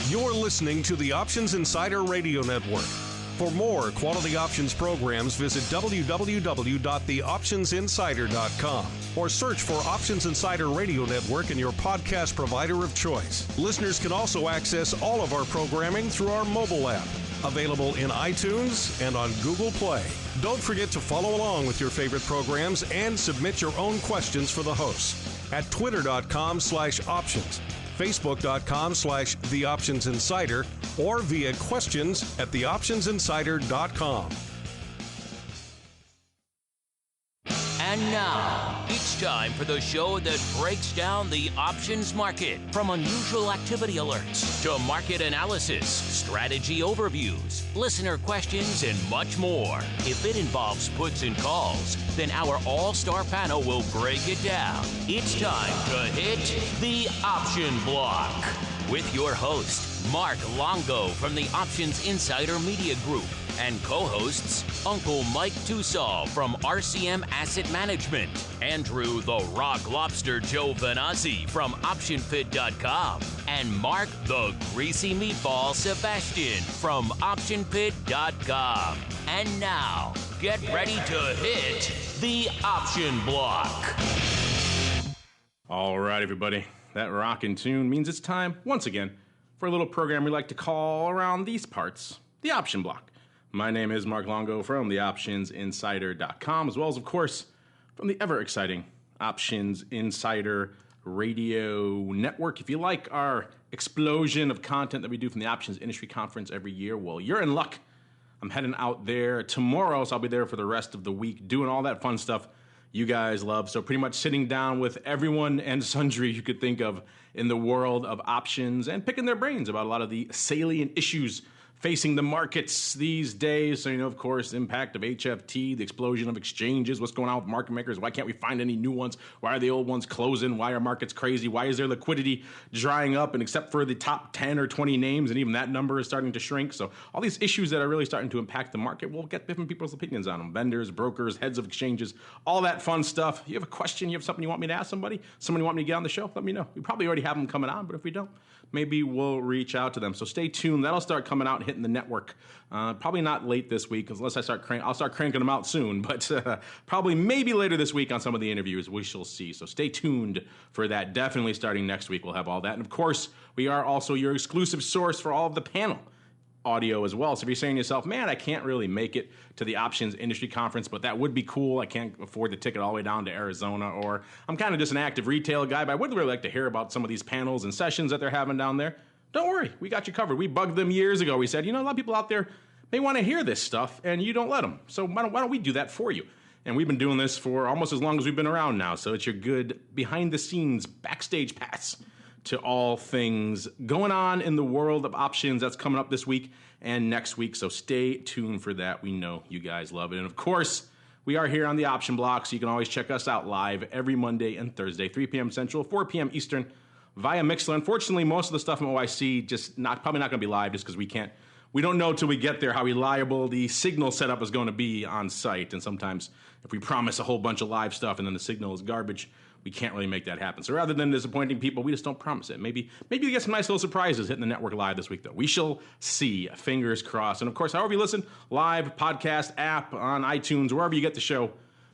You're listening to the Options Insider Radio Network. For more quality options programs, visit www.theoptionsinsider.com or search for Options Insider Radio Network in your podcast provider of choice. Listeners can also access all of our programming through our mobile app, available in iTunes and on Google Play. Don't forget to follow along with your favorite programs and submit your own questions for the hosts at twitter.com/options, facebook.com/theoptionsinsider, or via questions at theoptionsinsider.com. And now, it's time for the show that breaks down the options market. From unusual activity alerts to market analysis, strategy overviews, listener questions, and much more. If it involves puts and calls, then our all-star panel will break it down. It's time to hit the option block with your host, Mark Longo from the Options Insider Media Group, and co-hosts Uncle Mike Tussaw from RCM Asset Management, Andrew the Rock Lobster Joe Vanazzi from OptionPit.com, and Mark the Greasy Meatball Sebastian from OptionPit.com. And now, get ready to hit the option block. All right, everybody. That rockin' tune means it's time, once again, for a little program we like to call around these parts, the option block. My name is Mark Longo from theoptionsinsider.com, as well as, of course, from the ever-exciting Options Insider Radio Network. If you like our explosion of content that we do from the Options Industry Conference every year, well, you're in luck. I'm heading out there tomorrow, so I'll be there for the rest of the week doing all that fun stuff you guys love. So pretty much sitting down with everyone and sundry you could think of in the world of options and picking their brains about a lot of the salient issues facing the markets these days. So, of course, the impact of HFT, the explosion of exchanges, what's going on with market makers, why can't we find any new ones, why are the old ones closing, why are markets crazy, why is their liquidity drying up, and except for the top 10 or 20 names, and even that number is starting to shrink. So all these issues that are really starting to impact the market, we'll get different people's opinions on them, vendors, brokers, heads of exchanges, all that fun stuff. You have a question, you have something you want me to ask somebody you want me to get on the show, let me know. We probably already have them coming on, but if we don't, maybe we'll reach out to them. So stay tuned. That'll start coming out, hitting the network. Probably not late this week, unless I'll start cranking them out soon. But probably maybe later this week on some of the interviews. We shall see. So stay tuned for that. Definitely starting next week, we'll have all that. And of course, we are also your exclusive source for all of the panel audio as well. So if you're saying to yourself, man, I can't really make it to the Options Industry Conference, but that would be cool. I can't afford the ticket all the way down to Arizona, or I'm kind of just an active retail guy, but I would really like to hear about some of these panels and sessions that they're having down there. Don't worry, we got you covered. We bugged them years ago. We said, a lot of people out there may want to hear this stuff, and you don't let them. So why don't we do that for you? And we've been doing this for almost as long as we've been around now, so it's your good behind-the-scenes backstage pass to all things going on in the world of options. That's coming up this week and next week, so stay tuned for that. We know you guys love it. And of course, we are here on the Option Block, so you can always check us out live every Monday and Thursday, 3 p.m. Central, 4 p.m. Eastern, via Mixler. Unfortunately, most of the stuff in OIC probably not going to be live just because we don't know till we get there how reliable the signal setup is going to be on site. And sometimes if we promise a whole bunch of live stuff and then the signal is garbage, we can't really make that happen. So rather than disappointing people, we just don't promise it. Maybe you get some nice little surprises hitting the network live this week, though. We shall see. Fingers crossed. And of course, however you listen, live, podcast, app, on iTunes, wherever you get the show,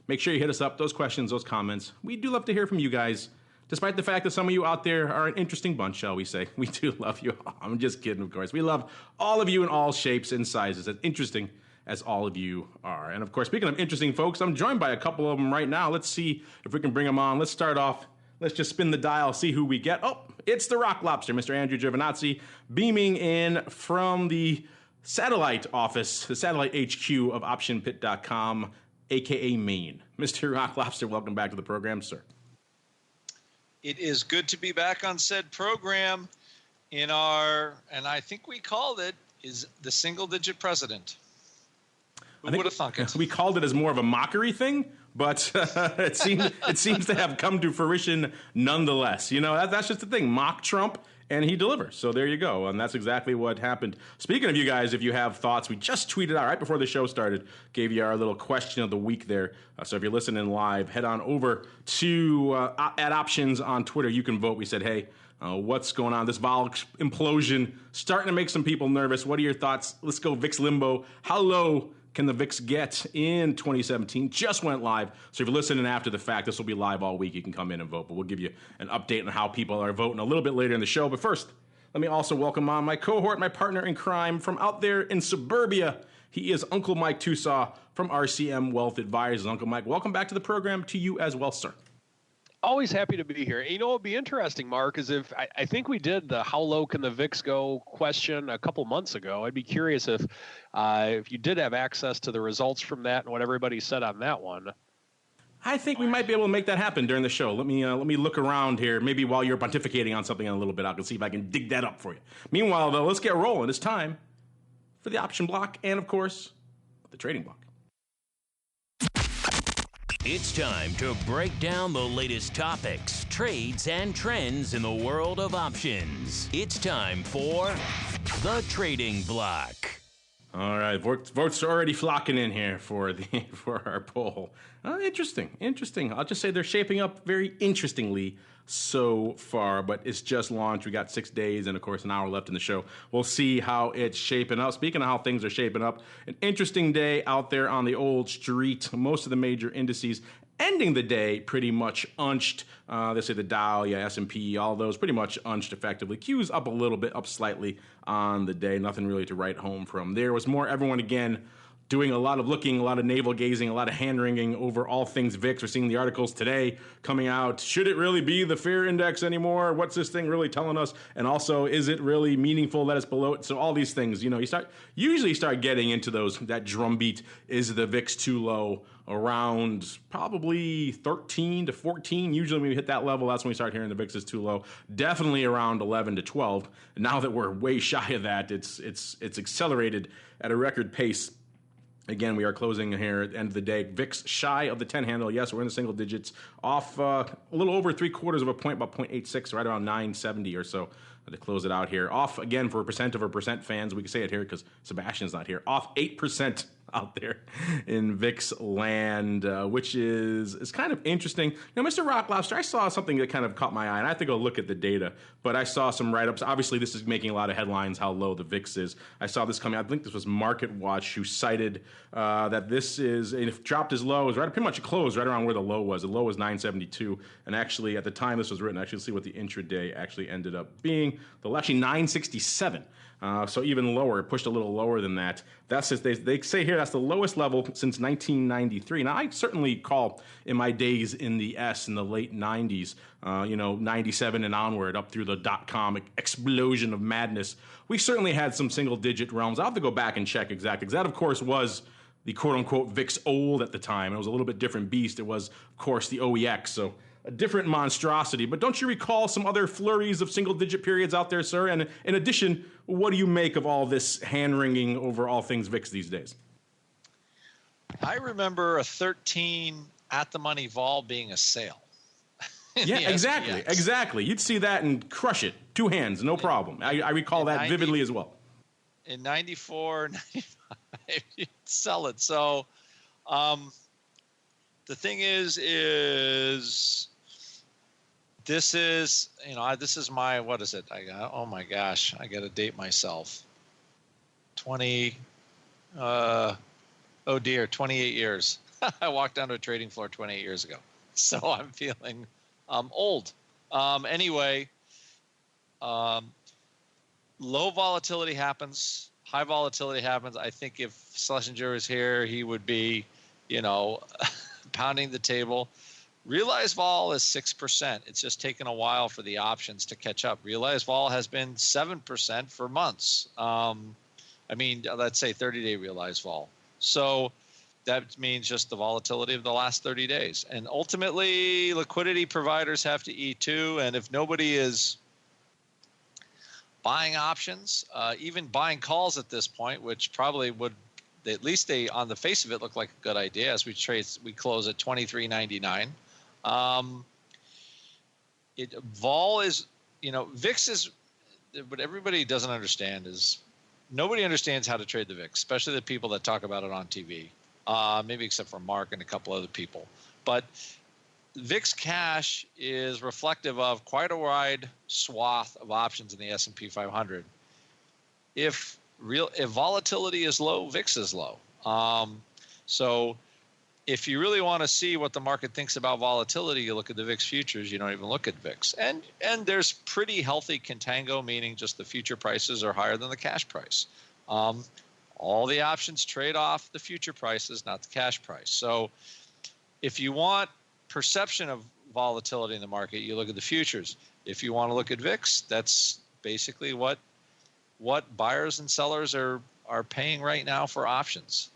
make sure you hit us up. Those questions, those comments. We do love to hear from you guys. Despite the fact that some of you out there are an interesting bunch, shall we say. We do love you all. I'm just kidding, of course. We love all of you in all shapes and sizes, as interesting as all of you are. And of course, speaking of interesting folks, I'm joined by a couple of them right now. Let's see if we can bring them on. Let's start off. Let's just spin the dial, see who we get. Oh, it's the Rock Lobster, Mr. Andrew Giovinazzi, beaming in from the satellite office, the satellite HQ of OptionPit.com, a.k.a. Maine. Mr. Rock Lobster, welcome back to the program, sir. It is good to be back on said program in our, and I think we called it, is the single-digit president. Who would have thunk it? We called it as more of a mockery thing, but it seems to have come to fruition nonetheless. That's just the thing. Mock Trump and he delivers. So there you go. And that's exactly what happened. Speaking of you guys, if you have thoughts, we just tweeted out right before the show started, gave you our little question of the week there. So if you're listening live, head on over to at Options on Twitter. You can vote. We said, hey, what's going on? This vol implosion starting to make some people nervous. What are your thoughts? Let's go VIX Limbo. How low can the VIX get in 2017? Just went live. So if you're listening after the fact, this will be live all week. You can come in and vote, but we'll give you an update on how people are voting a little bit later in the show. But first, let me also welcome on my cohort, my partner in crime from out there in suburbia. He is Uncle Mike Tusaw from RCM Wealth Advisors. Uncle Mike, welcome back to the program. To you as well, sir. Always happy to be here. You know, what would be interesting, Mark, is if I think we did the how low can the VIX go question a couple months ago. I'd be curious if you did have access to the results from that and what everybody said on that one. I think we might be able to make that happen during the show. Let me look around here. Maybe while you're pontificating on something in a little bit, I can see if I can dig that up for you. Meanwhile, though, let's get rolling. It's time for the option block and, of course, the trading block. It's time to break down the latest topics, trades, and trends in the world of options. It's time for the trading block. All right, votes are already flocking in here for our poll. Interesting. I'll just say they're shaping up very interestingly so far, but it's just launched. We got 6 days and, of course, an hour left in the show. We'll see how it's shaping up. Speaking of how things are shaping up, an interesting day out there on the old street. Most of the major indices ending the day pretty much unched. They say the Dow, S&P, all those pretty much unched effectively. Q's up a little bit, up slightly on the day. Nothing really to write home from. There was more everyone again doing a lot of looking, a lot of navel gazing, a lot of hand-wringing over all things VIX. We're seeing the articles today coming out. Should it really be the fear index anymore? What's this thing really telling us? And also, is it really meaningful that it's below it? So all these things, you usually start getting into that drumbeat. Is the VIX too low? Around probably 13 to 14. Usually when we hit that level, that's when we start hearing the VIX is too low. Definitely around 11 to 12. Now that we're way shy of that, it's accelerated at a record pace. Again, we are closing here at the end of the day. VIX shy of the 10 handle. Yes, we're in the single digits. Off a little over 3/4 of a point, about 0.86, right around 970 or so to close it out here. Off again for a percent fans. We can say it here because Sebastian's not here. Off 8% out there in VIX land, which is kind of interesting. Now, Mr. Rock Lobster, I saw something that kind of caught my eye, and I have to go look at the data, but I saw some write-ups. Obviously, this is making a lot of headlines, how low the VIX is. I saw this coming out. I think this was Market Watch, who cited that this is, and if dropped as low as pretty much closed right around where the low was. The low was 972, and actually, at the time this was written, actually see what the intraday actually ended up being. Actually 967. So even lower, pushed a little lower than that. That's just, they say here that's the lowest level since 1993. Now, I certainly recall in my days in the S in the late 90s, 97 and onward, up through the dot-com explosion of madness, we certainly had some single-digit realms. I'll have to go back and check exactly, because that, of course, was the quote-unquote VIX old at the time. It was a little bit different beast. It was, of course, the OEX, so a different monstrosity. But don't you recall some other flurries of single-digit periods out there, sir? And in addition, what do you make of all this hand-wringing over all things VIX these days? I remember a 13 at-the-money vol being a sale. Yeah, exactly. You'd see that and crush it. 2 hands, no problem. I recall that vividly as well. In 94, 95, you'd sell it. So the thing is this is my, what is it? Oh my gosh, I got to date myself. 28 years. I walked down to a trading floor 28 years ago. So I'm feeling old. Anyway, low volatility happens, high volatility happens. I think if Schlesinger was here, he would be, pounding the table. Realized vol is 6%. It's just taken a while for the options to catch up. Realized vol has been 7% for months. Let's say 30-day realized vol. So that means just the volatility of the last 30 days. And ultimately, liquidity providers have to eat too. And if nobody is buying options, even buying calls at this point, which probably would, at least they, on the face of it, look like a good idea as we close at 23.99. Vol is, VIX is what everybody doesn't understand is nobody understands how to trade the VIX, especially the people that talk about it on TV, maybe except for Mark and a couple other people. But VIX cash is reflective of quite a wide swath of options in the S&P 500. If volatility is low, VIX is low. So if you really want to see what the market thinks about volatility, you look at the VIX futures. You don't even look at VIX. And there's pretty healthy contango, meaning just the future prices are higher than the cash price. All the options trade off the future prices, not the cash price. So if you want perception of volatility in the market, you look at the futures. If you want to look at VIX, that's basically what buyers and sellers are paying right now for options.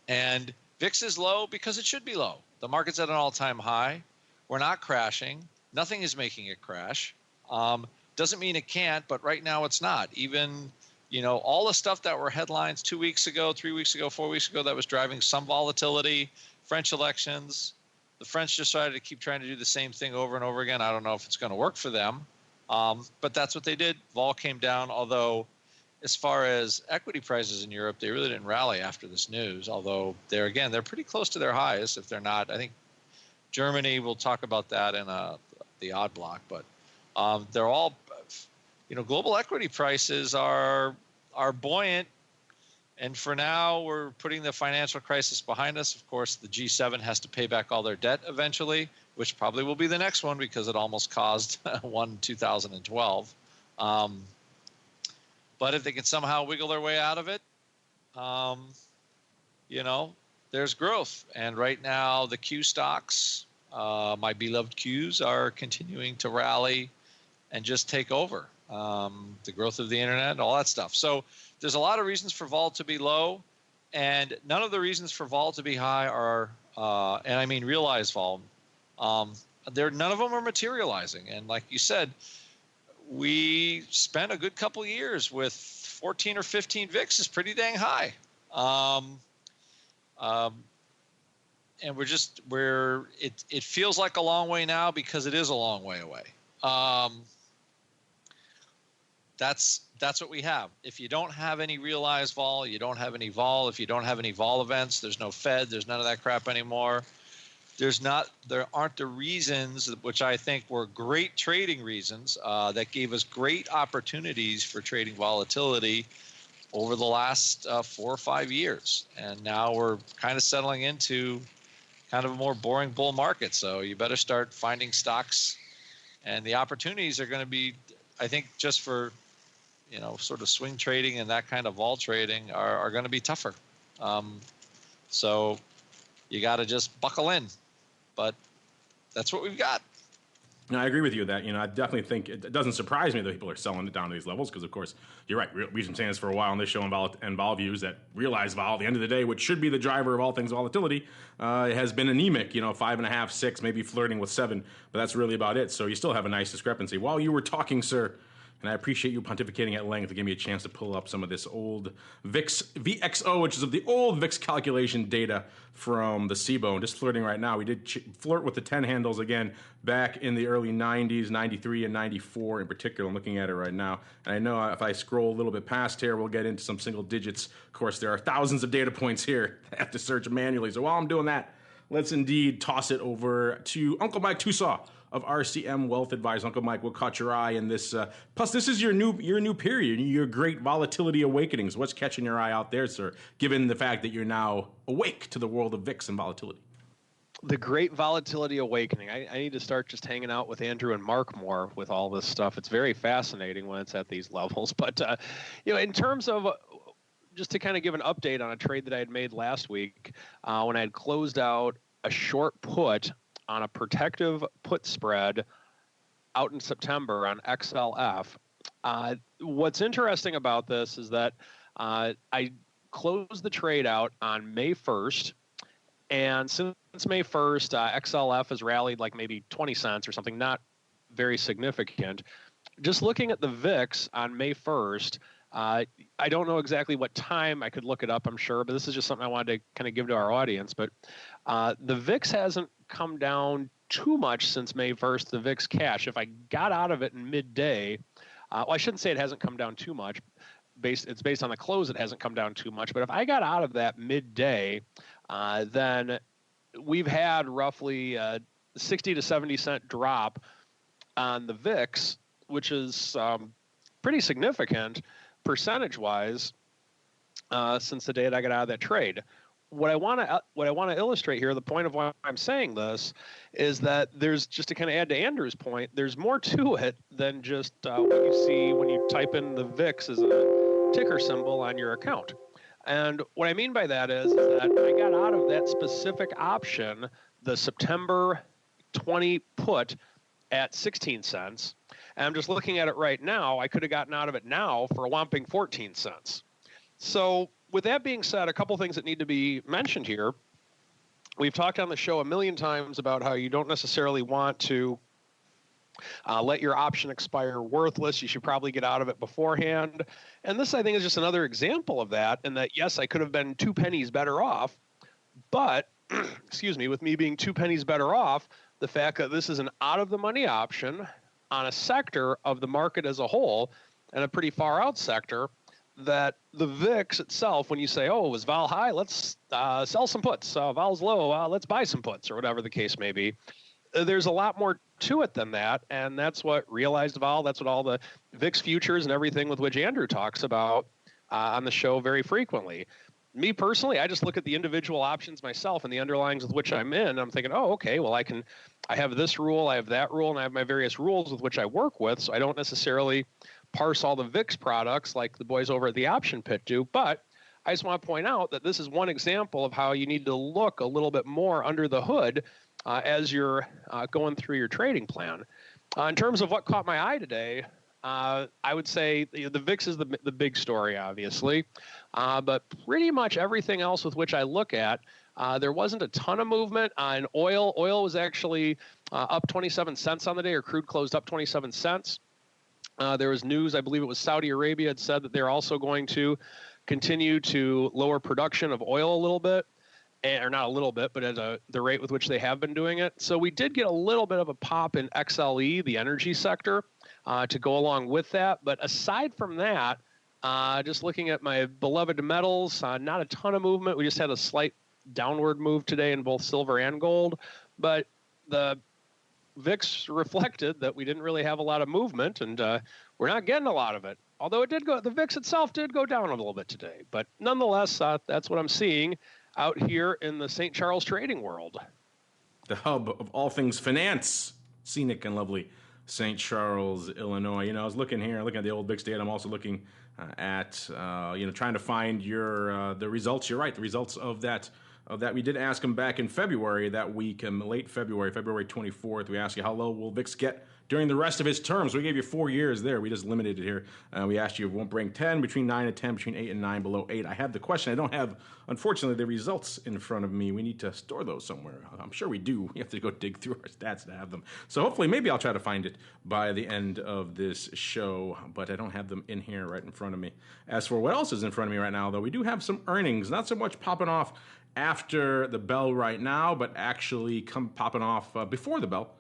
And VIX is low because it should be low. The market's at an all-time high. We're not crashing. Nothing is making it crash. Doesn't mean it can't, but right now it's not. Even, all the stuff that were headlines 2 weeks ago, 3 weeks ago, 4 weeks ago that was driving some volatility, French elections, the French decided to keep trying to do the same thing over and over again. I don't know if it's going to work for them, but that's what they did. Vol came down, although as far as equity prices in Europe, they really didn't rally after this news, although they're pretty close to their highs. If they're not, I think Germany, we'll talk about that in the odd block, but they're all, global equity prices are buoyant. And for now, we're putting the financial crisis behind us. Of course, the G7 has to pay back all their debt eventually, which probably will be the next one because it almost caused one in 2012. But if they can somehow wiggle their way out of it, there's growth. And right now, the Q stocks, my beloved Qs, are continuing to rally and just take over. The growth of the internet, all that stuff. So there's a lot of reasons for vol to be low, and none of the reasons for vol to be high are, and I mean realized vol, none of them are materializing. And like you said, we spent a good couple years with 14 or 15 VIX is pretty dang high. And it feels like a long way now because it is a long way away. That's what we have. If you don't have any realized vol, you don't have any vol. If you don't have any vol events, there's no Fed, there's none of that crap anymore. There aren't the reasons, which I think were great trading reasons, that gave us great opportunities for trading volatility over the last 4 or 5 years. And now we're kind of settling into kind of a more boring bull market. So you better start finding stocks, and the opportunities are going to be, I think, just for, sort of swing trading and that kind of vol trading are going to be tougher. So you got to just buckle in. But that's what we've got. No, I agree with you that, I definitely think it doesn't surprise me that people are selling it down to these levels because, of course, you're right. We've been saying this for a while on this show and vol views that realized vol, at the end of the day, which should be the driver of all things volatility, has been anemic, 5.5, 6, maybe flirting with 7, but that's really about it. So you still have a nice discrepancy. While you were talking, sir, and I appreciate you pontificating at length to give me a chance to pull up some of this old VIX, VXO, which is the old VIX calculation data from the SIBO. And just flirting right now, we did flirt with the 10 handles again back in the early 90s, 93 and 94 in particular. I'm looking at it right now. And I know if I scroll a little bit past here, we'll get into some single digits. Of course, there are thousands of data points here. I have to search manually. So while I'm doing that, let's indeed toss it over to Uncle Mike Tusaw of RCM Wealth Advisors. Uncle Mike, what caught your eye in this? Plus, this is your new period, your great volatility awakenings. What's catching your eye out there, sir, given the fact that you're now awake to the world of VIX and volatility? The great volatility awakening. I need to start just hanging out with Andrew and Mark more with all this stuff. It's very fascinating when it's at these levels. But, in terms of just to kind of give an update on a trade that I had made last week, when I had closed out a short put on a protective put spread out in September on XLF. What's interesting about this is that I closed the trade out on May 1st, and since May 1st, XLF has rallied like maybe 20 cents or something, not very significant. Just looking at the VIX on May 1st, I don't know exactly what time. I could look it up, I'm sure, but this is just something I wanted to kind of give to our audience. But the VIX hasn't come down too much since May 1st, the VIX cash. If I got out of it in midday, well, I shouldn't say it hasn't come down too much. It's based on the close, it hasn't come down too much. But if I got out of that midday, then we've had roughly 60 to 70 cent drop on the VIX, which is pretty significant percentage-wise since the day that I got out of that trade. What I want to illustrate here, the point of why I'm saying this, is that there's, just to kind of add to Andrew's point, there's more to it than just what you see when you type in the VIX as a ticker symbol on your account. And what I mean by that is that I got out of that specific option, the September 20 put, at 16 cents. And I'm just looking at it right now. I could have gotten out of it now for a whopping 14 cents. So with that being said, a couple things that need to be mentioned here. We've talked on the show a million times about how you don't necessarily want to let your option expire worthless. You should probably get out of it beforehand. And this, I think, is just another example of that, in that, yes, I could have been 2 pennies better off, but, excuse me, with me being 2 pennies better off, the fact that this is an out-of-the-money option on a sector of the market as a whole, and a pretty far-out sector, that the VIX itself, when you say, oh, was vol high, let's sell some puts. Vol's low, let's buy some puts, or whatever the case may be. There's a lot more to it than that, and that's what realized vol, that's what all the VIX futures and everything with which Andrew talks about on the show very frequently. Me personally, I just look at the individual options myself and the underlyings with which I'm in. And I'm thinking, oh, okay, well, I have this rule, I have that rule, and I have my various rules with which I work with. So I don't necessarily parse all the VIX products like the boys over at the Option Pit do. But I just want to point out that this is one example of how you need to look a little bit more under the hood as you're going through your trading plan. In terms of what caught my eye today, I would say the VIX is the big story, obviously. But pretty much everything else with which I look at, there wasn't a ton of movement on oil. Oil was actually up 27 cents on the day, or crude closed up 27 cents. There was news, I believe it was Saudi Arabia had said that they're also going to continue to lower production of oil a little bit, or not a little bit, but at the rate with which they have been doing it. So we did get a little bit of a pop in XLE, the energy sector, to go along with that. But aside from that, just looking at my beloved metals, not a ton of movement. We just had a slight downward move today in both silver and gold. But the VIX reflected that we didn't really have a lot of movement, and we're not getting a lot of it. Although the VIX itself did go down a little bit today. But nonetheless, that's what I'm seeing out here in the St. Charles trading world. The hub of all things finance, scenic and lovely St. Charles, Illinois. I was looking at the old VIX data. I'm also looking at, trying to find the results. You're right, the results of that. We did ask them back in February, that week, late February 24th. We asked you, how low will VIX get during the rest of its term? So we gave you 4 years there. We just limited it here. We asked you, won't bring 10, between 9 and 10, between 8 and 9, below 8. I have the question. I don't have, unfortunately, the results in front of me. We need to store those somewhere. I'm sure we do. We have to go dig through our stats to have them. So hopefully, maybe I'll try to find it by the end of this show, but I don't have them in here right in front of me. As for what else is in front of me right now, though, we do have some earnings, not so much popping off after the bell right now, but actually popping off before the bell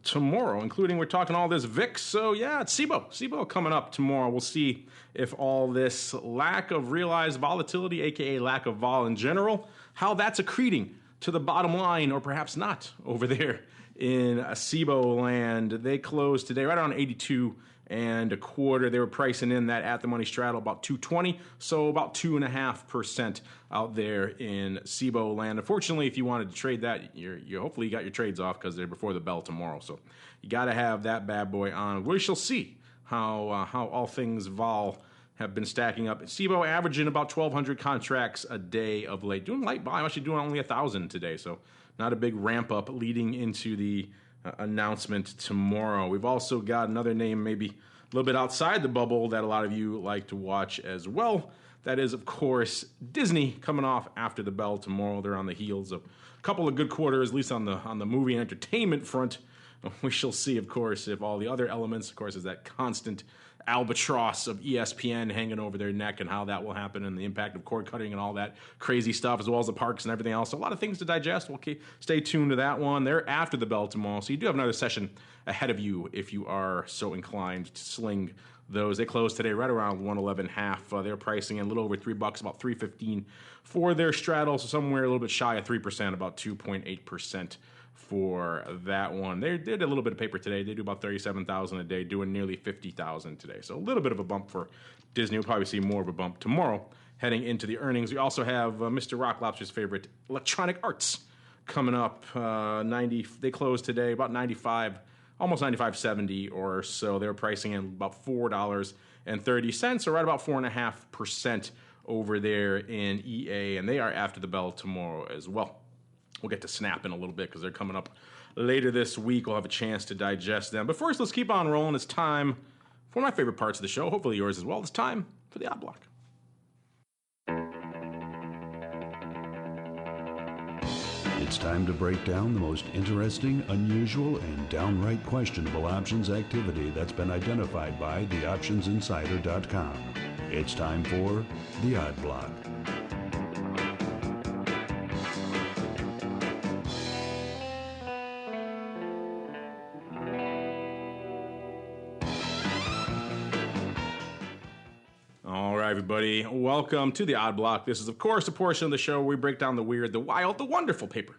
tomorrow, including we're talking all this VIX. So yeah, it's SIBO coming up tomorrow. We'll see if all this lack of realized volatility, aka lack of vol in general, how that's accreting to the bottom line, or perhaps not, over there in SIBO land. They closed today right around 82 and a quarter. They were pricing in that at the money straddle about 220, so about 2.5% out there in SIBO land. Unfortunately, if you wanted to trade that, you hopefully got your trades off, because they're before the bell tomorrow. So you got to have that bad boy on. We shall see how all things vol have been stacking up. SIBO averaging about 1,200 contracts a day of late. Doing light volume, actually doing only 1,000 today. So not a big ramp up leading into the announcement tomorrow. We've also got another name maybe a little bit outside the bubble that a lot of you like to watch as well. That is, of course, Disney, coming off after the bell tomorrow. They're on the heels of a couple of good quarters, at least on the movie and entertainment front. We shall see, of course, if all the other elements, of course, is that constant albatross of ESPN hanging over their neck and how that will happen and the impact of cord cutting and all that crazy stuff, as well as the parks and everything else. So a lot of things to digest. We'll stay tuned to that one. They're after the bell tomorrow, so you do have another session ahead of you if you are so inclined to sling those. They closed today right around 111.5. They're pricing in a little over $3, about $3.15 for their straddle, so somewhere a little bit shy of 3%, about 2.8%. For that one. They did a little bit of paper today. They do about 37,000 a day, doing nearly 50,000 today. So a little bit of a bump for Disney. We'll probably see more of a bump tomorrow heading into the earnings. We also have Mr. Rock Lobster's favorite, Electronic Arts, coming up. They closed today about 95, almost 95.70 or so. They're pricing in about $4.30, so right about 4.5% over there in EA, and they are after the bell tomorrow as well. We'll get to Snap in a little bit because they're coming up later this week. We'll have a chance to digest them. But first, let's keep on rolling. It's time for my favorite parts of the show, hopefully yours as well. It's time for the Odd Block. It's time to break down the most interesting, unusual, and downright questionable options activity that's been identified by theoptionsinsider.com. It's time for the Odd Block. Everybody, welcome to the Odd Block. This is, of course, a portion of the show where we break down the weird, the wild, the wonderful paper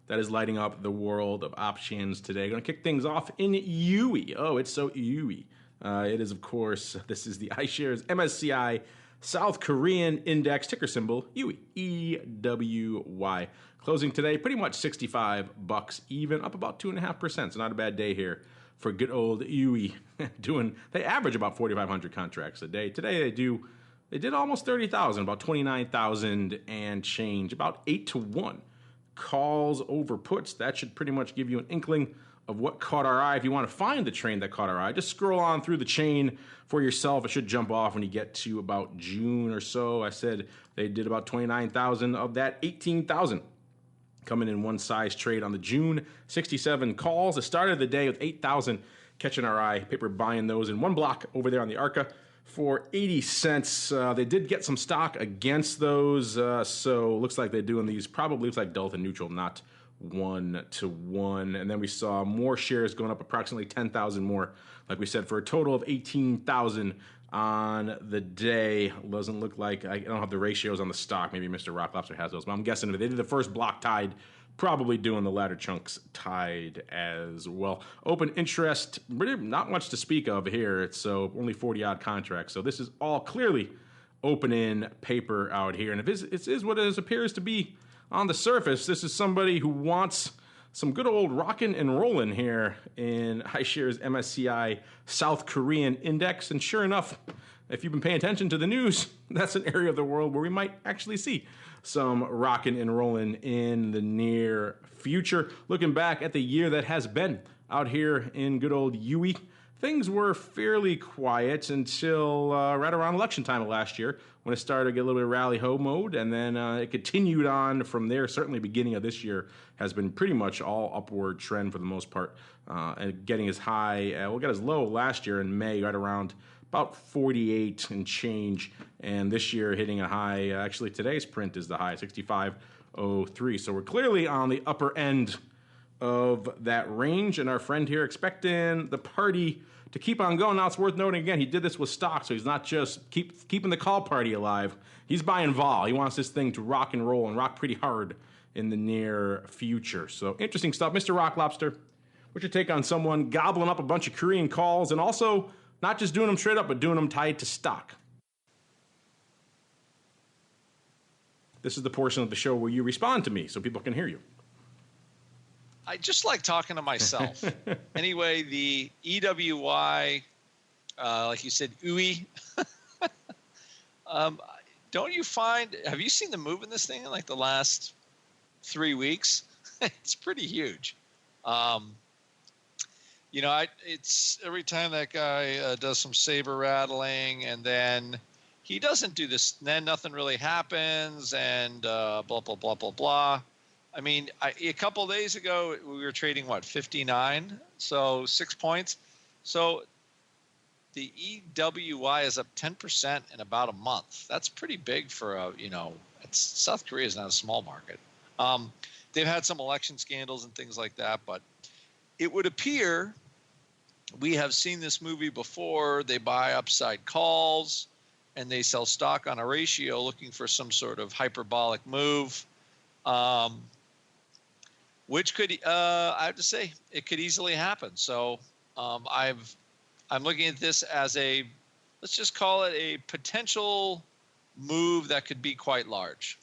that is lighting up the world of options today. Going to kick things off in UE. Oh, it's so UE. It is, of course, this is the iShares MSCI South Korean Index, ticker symbol UE, EWY. Closing today, pretty much $65 even, up about 2.5%. So not a bad day here for good old UE. They average about 4,500 contracts a day. Today they did almost 30,000, about 29,000 and change, about 8-1 calls over puts. That should pretty much give you an inkling of what caught our eye. If you want to find the train that caught our eye, just scroll on through the chain for yourself. It should jump off when you get to about June or so. I said they did about 29,000 of that 18,000 coming in one size trade on the June 67 calls. It started the day with 8,000 catching our eye. Paper buying those in one block over there on the ARCA for 80 cents. They did get some stock against those, so looks like they're doing these probably looks like delta neutral, not 1-to-1. And then we saw more shares going up, approximately 10,000 more, like we said, for a total of 18,000 on the day. Doesn't look like, I don't have the ratios on the stock. Maybe Mr. Rock Lobster has those, but I'm guessing if they did the first block tied, probably doing the latter chunks tied as well. Open interest, really not much to speak of here. It's only 40-odd contracts. So this is all clearly open-in paper out here. And if it is what it appears to be on the surface, this is somebody who wants some good old rockin' and rollin' here in iShares MSCI South Korean Index. And sure enough, if you've been paying attention to the news, that's an area of the world where we might actually see some rockin' and rollin' in the near future. Looking back at the year that has been out here in good old UE, things were fairly quiet until right around election time of last year when it started to get a little bit of rally-ho mode, and then it continued on from there. Certainly beginning of this year has been pretty much all upward trend for the most part, and getting as high, we'll get as low last year in May, right around about 48 and change, and this year hitting a high, actually today's print is the high, 65.03. So we're clearly on the upper end of that range, and our friend here expecting the party to keep on going. Now it's worth noting again, he did this with stock, so he's not just keeping the call party alive. He's buying vol. He wants this thing to rock and roll and rock pretty hard in the near future. So interesting stuff. Mr. Rock Lobster, what's your take on someone gobbling up a bunch of Korean calls and also not just doing them straight up, but doing them tied to stock? This is the portion of the show where you respond to me so people can hear you. I just like talking to myself. Anyway, the EWY, like you said, UI. Don't you find, have you seen the move in this thing in like the last 3 weeks? It's pretty huge. It's every time that guy does some saber rattling and then he doesn't do this, then nothing really happens and blah, blah, blah, blah, blah. I mean, a couple of days ago, we were trading, 59? So 6 points. So the EWY is up 10% in about a month. That's pretty big for South Korea is not a small market. They've had some election scandals and things like that, but it would appear we have seen this movie before. They buy upside calls and they sell stock on a ratio looking for some sort of hyperbolic move, which could, I have to say, it could easily happen. So I'm looking at this as let's just call it a potential move that could be quite large.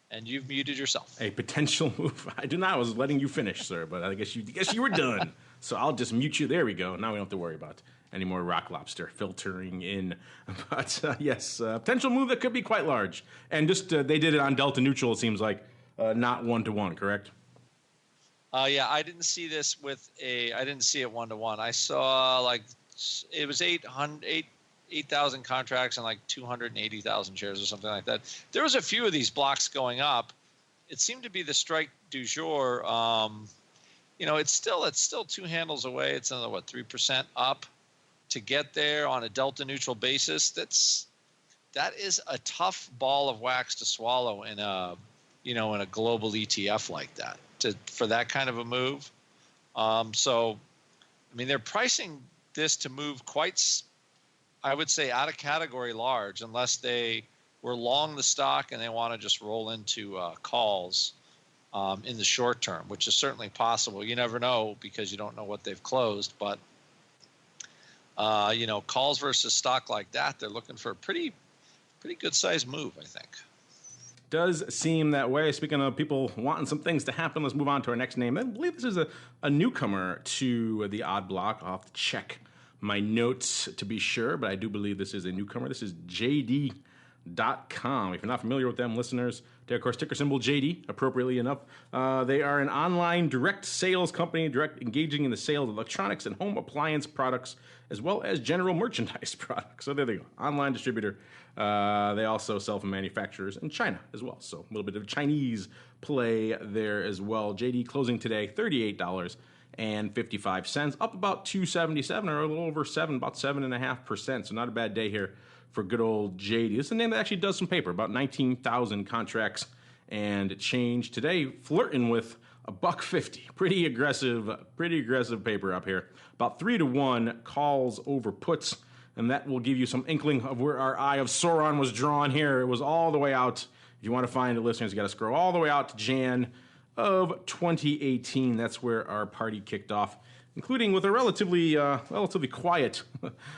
And you've muted yourself. A potential move. I was letting you finish, sir, but I guess you were done. So I'll just mute you. There we go. Now we don't have to worry about any more rock lobster filtering in. But yes, potential move that could be quite large. And just they did it on delta neutral, it seems like, not 1-to-1, correct? Yeah, I didn't see this I didn't see it 1-to-1. I saw it was 8,000 contracts and 280,000 shares or something like that. There was a few of these blocks going up. It seemed to be the strike du jour. It's still two handles away. It's another 3% up to get there on a delta neutral basis. That is a tough ball of wax to swallow in a global ETF like that for that kind of a move. So, I mean, they're pricing this to move quite, I would say, out of category large, unless they were long the stock and they want to just roll into calls in the short term, which is certainly possible. You never know because you don't know what they've closed. But, calls versus stock like that, they're looking for a pretty good sized move, I think. Does seem that way. Speaking of people wanting some things to happen, let's move on to our next name. I believe this is a newcomer to the odd block. I'll have to check my notes to be sure, but I do believe this is a newcomer. This is JD.com. If you're not familiar with them, listeners, they're, of course, ticker symbol JD, appropriately enough. They are an online direct sales company, engaging in the sale of electronics and home appliance products, as well as general merchandise products. So there they go, online distributor. They also sell from manufacturers in China as well. So a little bit of Chinese play there as well. JD closing today, $38.55, up about 277 or a little over 7, about 7.5%. So not a bad day here for good old JD. This is a name that actually does some paper, about 19,000 contracts and change today, flirting with $1.50. Pretty aggressive paper up here. About 3-to-1 calls over puts, and that will give you some inkling of where our eye of Sauron was drawn here. It was all the way out. If you want to find it, listeners, you got to scroll all the way out to Jan of 2018. That's where our party kicked off, including with a relatively quiet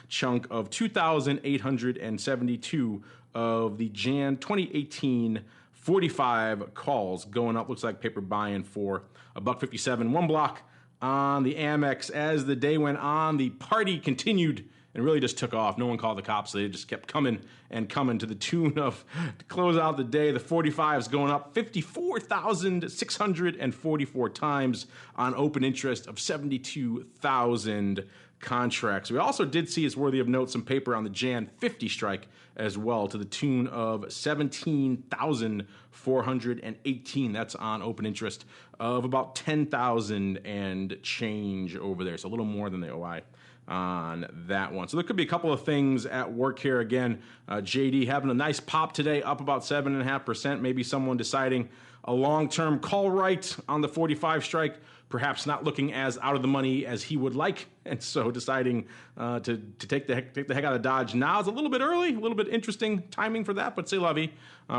chunk of 2,872 of the Jan 2018 45 calls going up. Looks like paper buying for $1.57. One block on the Amex. As the day went on, the party continued and really just took off. No one called the cops. They just kept coming and coming to the tune of, to close out the day, the 45s going up 54,644 times on open interest of 72,000 contracts. We also did see, it's worthy of note, some paper on the Jan 50 strike as well, to the tune of 17,418. That's on open interest of about 10,000 and change over there. So a little more than the OI on that one. So there could be a couple of things at work here. Again, JD having a nice pop today, up about 7.5%. Maybe someone deciding a long-term call right on the 45 strike, perhaps not looking as out of the money as he would like, and so deciding to take the heck out of Dodge now. It's a little bit early, a little bit interesting timing for that, but c'est la vie.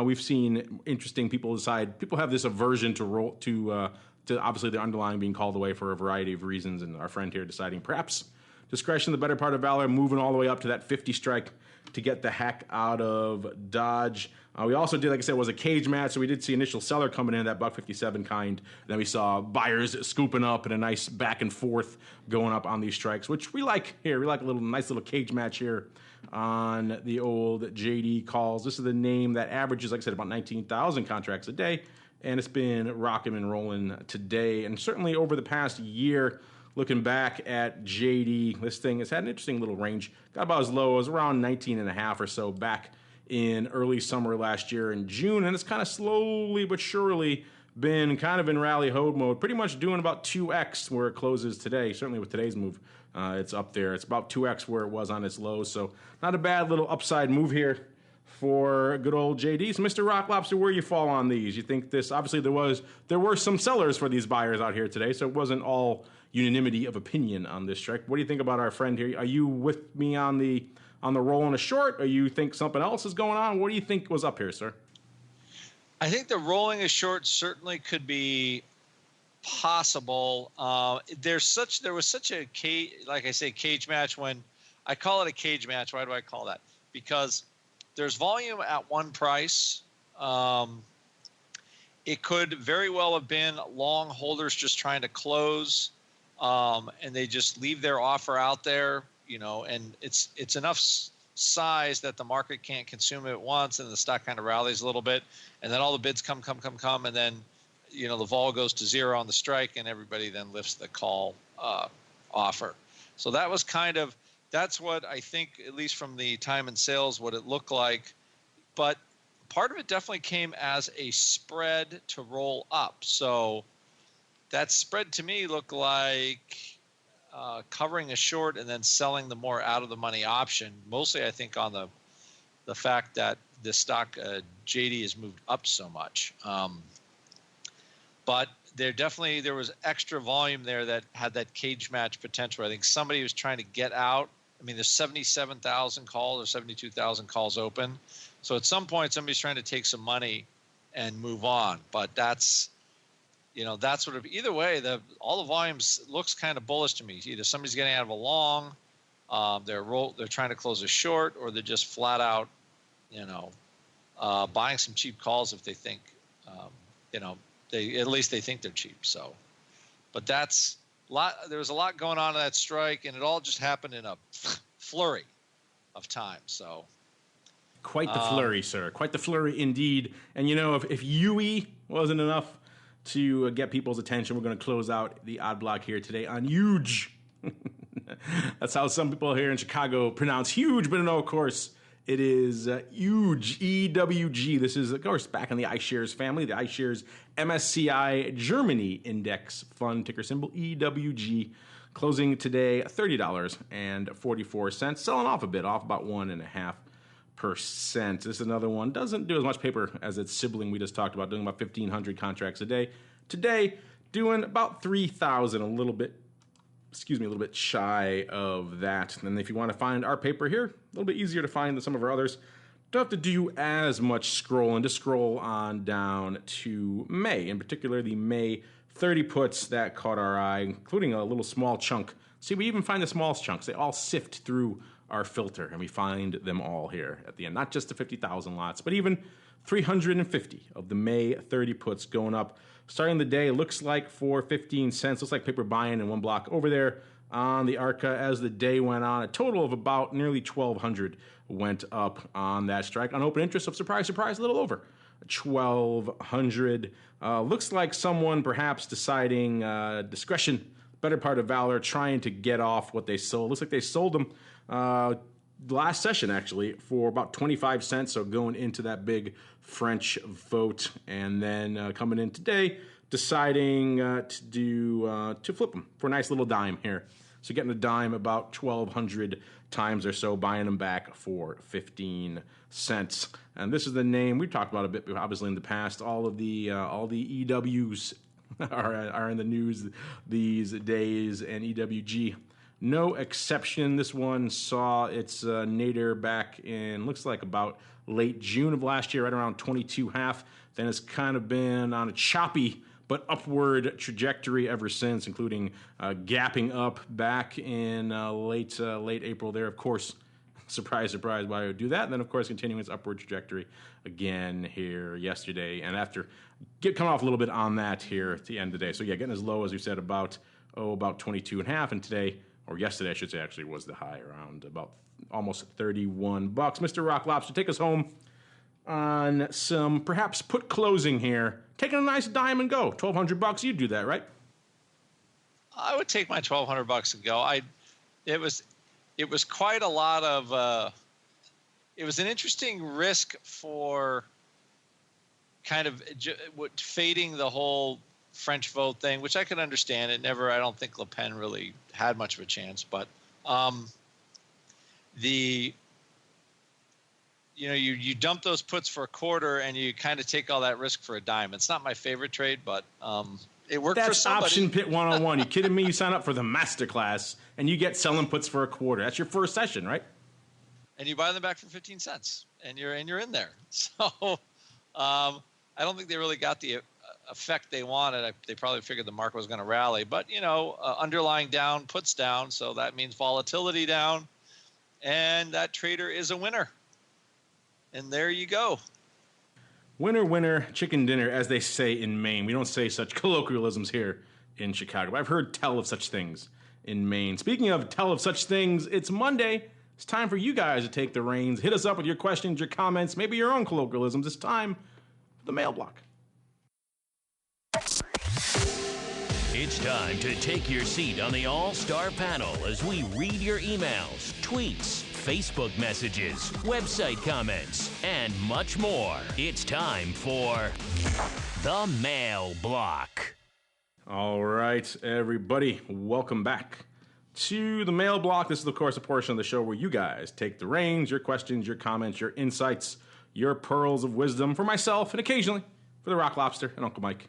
We've seen interesting people decide. People have this aversion to obviously the underlying being called away for a variety of reasons, and our friend here deciding perhaps discretion, the better part of valor, moving all the way up to that 50 strike to get the heck out of Dodge. We also did, like I said, was a cage match, so we did see initial seller coming in, that $1.57 kind. Then we saw buyers scooping up and a nice back and forth going up on these strikes, which we like here. We like a nice little cage match here on the old JD calls. This is the name that averages, like I said, about 19,000 contracts a day, and it's been rocking and rolling today. And certainly over the past year, looking back at JD, this thing has had an interesting little range. Got about as low as around 19.5 or so back in early summer last year in June, and it's kind of slowly but surely been kind of in rally hold mode, pretty much doing about 2x where it closes today. Certainly with today's move, it's up there. It's about 2x where it was on its low, so not a bad little upside move here for good old JD. So Mr. Rock Lobster, where you fall on these? You think this, obviously there were some sellers for these buyers out here today, so it wasn't all unanimity of opinion on this strike. What do you think about our friend here? Are you with me on the roll on a short, or you think something else is going on? What do you think was up here, sir? I think the rolling a short certainly could be possible. There was such a cage match. When I call it a cage match, why do I call that? Because there's volume at one price. It could very well have been long holders just trying to close, and they just leave their offer out there, and it's enough size that the market can't consume it at once, and the stock kind of rallies a little bit, and then all the bids come, and then the vol goes to zero on the strike, and everybody then lifts the call offer. So that's what I think, at least from the time and sales, what it looked like. But part of it definitely came as a spread to roll up. So that spread to me looked like covering a short and then selling the more out of the money option. Mostly, I think, on the fact that the stock JD has moved up so much. But there was extra volume there that had that cage match potential. I think somebody was trying to get out. I mean, there's 77,000 calls or 72,000 calls open. So at some point, somebody's trying to take some money and move on. But that's sort of, either way, all the volumes looks kind of bullish to me. Either somebody's getting out of a long, they're trying to close a short, or they're just flat out, buying some cheap calls if they think, at least they think they're cheap. So, but there was a lot going on in that strike, and it all just happened in a flurry of time. So, quite the flurry, sir. Quite the flurry indeed. And if UE wasn't enough to get people's attention, we're going to close out the odd block here today on huge. That's how some people here in Chicago pronounce huge, but no, of course, it is huge, EWG. This is, of course, back in the iShares family, the iShares MSCI Germany Index Fund, ticker symbol EWG, closing today $30.44, selling off a bit, off about 1.5%. This is another one, doesn't do as much paper as its sibling we just talked about, doing about 1,500 contracts a day. Today, doing about 3,000, a little bit shy of that. And if you want to find our paper here, a little bit easier to find than some of our others. Don't have to do as much scrolling. Just scroll on down to May. In particular, the May 30 puts that caught our eye, including a little small chunk. See, we even find the smallest chunks. They all sift through our filter, and we find them all here at the end. Not just the 50,000 lots, but even 350 of the May 30 puts going up. Starting the day, looks like for 15 cents. Looks like paper buying in one block over there on the ARCA as the day went on. A total of about nearly 1,200 went up on that strike. On open interest of, surprise, surprise, a little over 1,200. Looks like someone perhaps deciding discretion, better part of valor, trying to get off what they sold. Looks like they sold them last session, actually, for about 25 cents, so going into that big French vote, and then coming in today, deciding to flip them for a nice little dime here. So getting a dime about 1,200 times or so, buying them back for 15 cents. And this is the name we've talked about a bit, obviously, in the past. All the EWs are in the news these days, and EWG, no exception. This one saw its nadir back in, looks like about late June of last year, right around 22.5. Then it's kind of been on a choppy but upward trajectory ever since, including gapping up back in late April there. Of course, surprise, surprise, why I would do that. And then, of course, continuing its upward trajectory again here yesterday. And after coming off a little bit on that here at the end of the day. So, yeah, getting as low as we said about 22.5. And today, or yesterday, I should say, actually was the high, around about almost $31. Mr. Rock Lobster, take us home on some perhaps put closing here. Taking a nice dime and go. $1,200. You'd do that, right? I would take my $1,200 and go. It was quite a lot of was an interesting risk for kind of fading the whole French vote thing, which I could understand. I don't think Le Pen really had much of a chance, but you dump those puts for a quarter and you kind of take all that risk for a dime. It's not my favorite trade, but it worked for somebody. That's Option Pit 101. You kidding me? You sign up for the masterclass and you get selling puts for a quarter. That's your first session, right? And you buy them back for 15 cents and you're in there. So I don't think they really got the effect they wanted. They probably figured the market was going to rally, but underlying down, puts down, so that means volatility down, and that trader is a winner. And there you go. Winner, winner, chicken dinner, as they say in Maine. We don't say such colloquialisms here in Chicago, but I've heard tell of such things in Maine. Speaking of tell of such things, it's Monday. It's time for you guys to take the reins. Hit us up with your questions, your comments, maybe your own colloquialisms. It's time for the mail block. It's time to take your seat on the All-Star panel as we read your emails, tweets, Facebook messages, website comments, and much more. It's time for the mail block. All right, everybody, welcome back to the mail block. This is, of course, a portion of the show where you guys take the reins, your questions, your comments, your insights, your pearls of wisdom for myself and occasionally for the Rock Lobster and Uncle Mike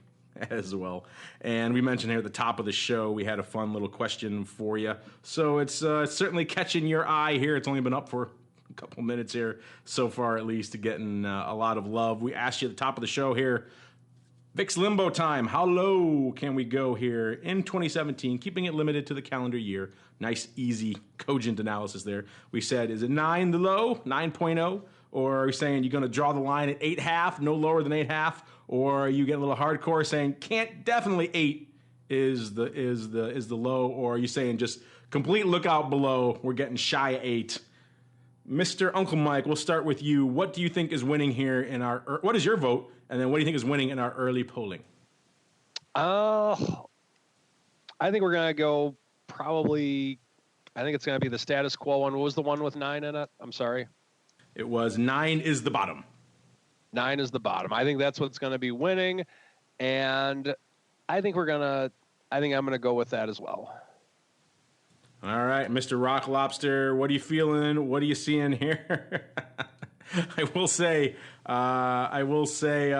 as well. And we mentioned here at the top of the show, we had a fun little question for you. So it's certainly catching your eye here. It's only been up for a couple minutes here so far, at least, getting a lot of love. We asked you at the top of the show here, VIX Limbo time. How low can we go here in 2017, keeping it limited to the calendar year? Nice, easy, cogent analysis there. We said, is it 9 the low, 9.0? Or are you saying you're going to draw the line at 8.5, no lower than 8.5? Or are you getting a little hardcore saying definitely 8 is the low? Or are you saying just complete lookout below, we're getting shy of 8? Mr. Uncle Mike, we'll start with you. What do you think is winning here in what is your vote? And then what do you think is winning in our early polling? I think we're going to go probably, I think it's going to be the status quo one. What was the one with 9 in it? I'm sorry. It was 9 is the bottom. 9 is the bottom. I think that's what's going to be winning. And I think I'm going to go with that as well. All right, Mr. Rock Lobster, what are you feeling? What are you seeing here? I will say,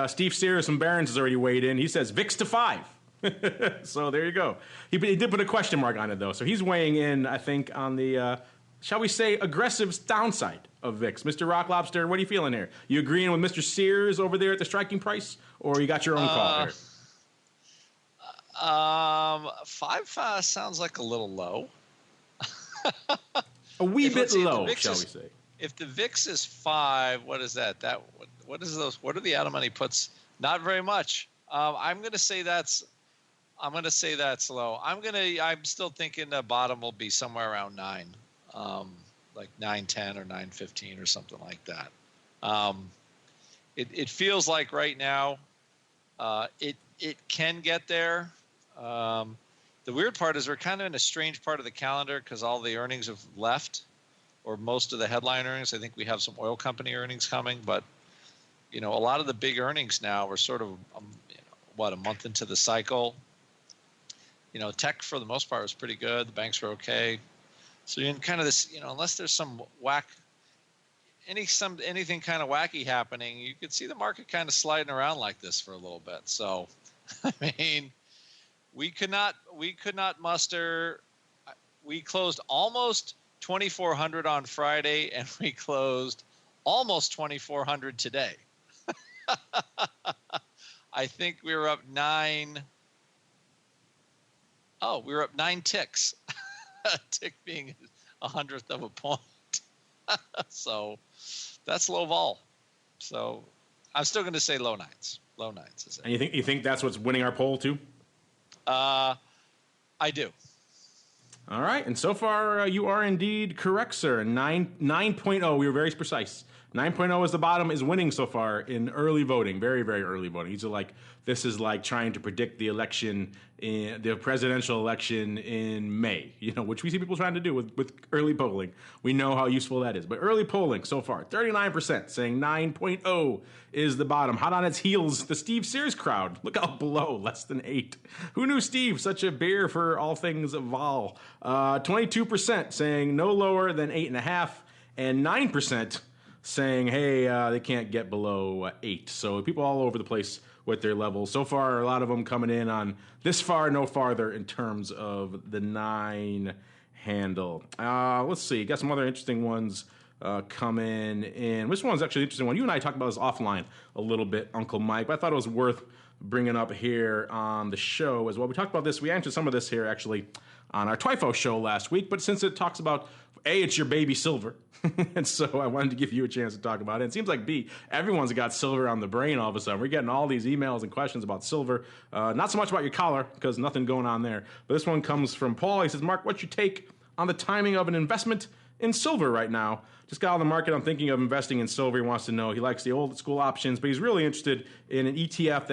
Steve Sears from Barron's has already weighed in. He says VIX to 5. So there you go. He did put a question mark on it, though. So he's weighing in, I think, on the, shall we say, aggressive downside of VIX. Mr. Rock Lobster, what are you feeling here? You agreeing with Mr. Sears over there at the striking price? Or you got your own call here? 5 sounds like a little low. A wee bit low, shall we say. If the VIX is 5, what is that? What is those? What are the out-of-money puts? Not very much. I'm going to say that's low. I'm still thinking the bottom will be somewhere around 9, like 9.10 or 9.15 or something like that. It feels like right now, it can get there. The weird part is we're kind of in a strange part of the calendar because all the earnings have left, or most of the headline earnings. I think we have some oil company earnings coming, but a lot of the big earnings now we're sort of a month into the cycle. Tech for the most part was pretty good. The banks were okay. So you're in kind of this, unless there's some anything kind of wacky happening, you could see the market kind of sliding around like this for a little bit. So, I mean, we could not muster. We closed almost 2,400 on Friday, and we closed almost 2,400 today. I think we were up 9. Oh, we were up 9 ticks. A tick being 100th of a point. So that's low vol. So I'm still going to say low 9s. Low 9s is it. And you think that's what's winning our poll too? I do. All right, and so far you are indeed correct, sir. 9.0. We were very precise. 9.0 is the bottom, is winning so far in early voting, very, very early voting. This is like trying to predict the election, the presidential election in May, which we see people trying to do with early polling. We know how useful that is. But early polling so far, 39% saying 9.0 is the bottom. Hot on its heels, the Steve Sears crowd. Look out below, less than 8. Who knew Steve, such a bear for all things vol? 22% saying no lower than 8.5, and 9% saying, hey, they can't get below 8. So people all over the place with their levels. So far, a lot of them coming in on this far, no farther in terms of the 9 handle. Let's see. Got some other interesting ones coming in. This one's actually an interesting one. You and I talked about this offline a little bit, Uncle Mike, but I thought it was worth bringing up here on the show as well. We talked about this. We answered some of this here actually on our TWIFO show last week, but since it talks about A, it's your baby silver, and so I wanted to give you a chance to talk about it. It seems like B, everyone's got silver on the brain all of a sudden. We're getting all these emails and questions about silver. Not so much about your collar, because nothing going on there. But this one comes from Paul. He says, Mark, what's your take on the timing of an investment in silver right now? Just got out of the market. I'm thinking of investing in silver. He wants to know. He likes the old school options, but he's really interested in an ETF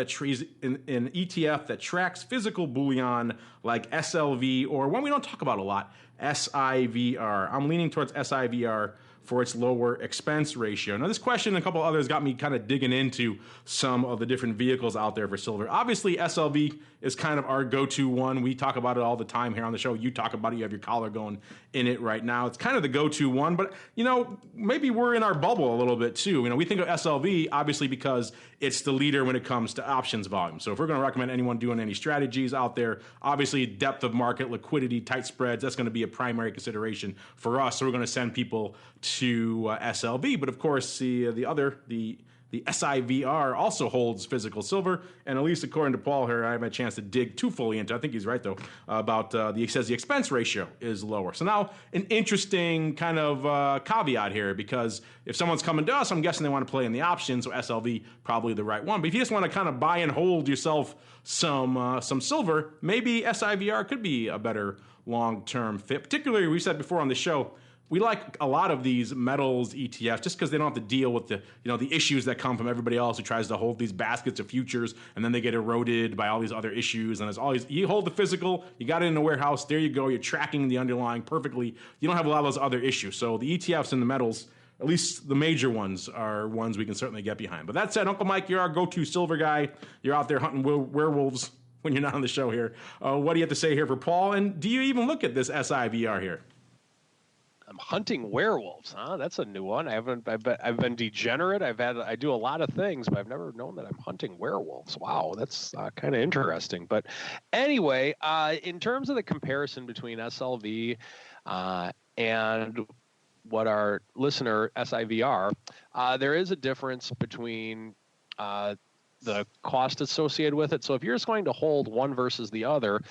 that tracks physical bullion like SLV, or one we don't talk about a lot, SIVR. I'm leaning towards SIVR for its lower expense ratio. Now, this question and a couple others got me kind of digging into some of the different vehicles out there for silver. Obviously, SLV is kind of our go-to one. We talk about it all the time here on the show. You talk about it. You have your collar going in it right now. It's kind of the go-to one, but, maybe we're in our bubble a little bit too. We think of SLV, obviously, because it's the leader when it comes to options volume. So if we're going to recommend anyone doing any strategies out there, obviously depth of market, liquidity, tight spreads, that's going to be a primary consideration for us. So we're going to send people to SLV. But of course, the SIVR also holds physical silver, and at least according to Paul here, I haven't had a chance to dig too fully into it. I think he's right, though, about he says the expense ratio is lower. So now an interesting kind of caveat here, because if someone's coming to us, I'm guessing they want to play in the options, so SLV probably the right one. But if you just want to kind of buy and hold yourself some silver, maybe SIVR could be a better long-term fit. Particularly, we said before on the show, we like a lot of these metals ETFs just because they don't have to deal with the issues that come from everybody else who tries to hold these baskets of futures, and then they get eroded by all these other issues. And there's always, you hold the physical, you got it in a warehouse, there you go, you're tracking the underlying perfectly. You don't have a lot of those other issues. So the ETFs and the metals, at least the major ones, are ones we can certainly get behind. But that said, Uncle Mike, you're our go-to silver guy. You're out there hunting werewolves when you're not on the show here. What do you have to say here for Paul? And do you even look at this SIVR here? I'm hunting werewolves, huh? That's a new one. I've been degenerate. I do a lot of things, but I've never known that I'm hunting werewolves. Wow, that's kind of interesting. But anyway, in terms of the comparison between SLV and what our listener SIVR, there is a difference between the cost associated with it. So if you're just going to hold one versus the other,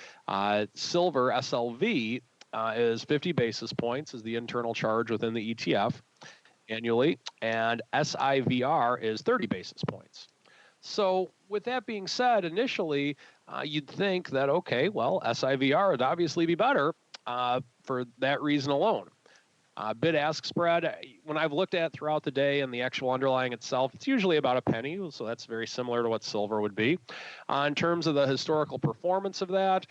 silver SLV is 50 basis points is the internal charge within the ETF annually, and SIVR is 30 basis points. So with that being said, initially, you'd think that, okay, well, SIVR would obviously be better for that reason alone. Bid-ask spread, when I've looked at throughout the day and the actual underlying itself, it's usually about a penny, so that's very similar to what silver would be. In terms of the historical performance of that,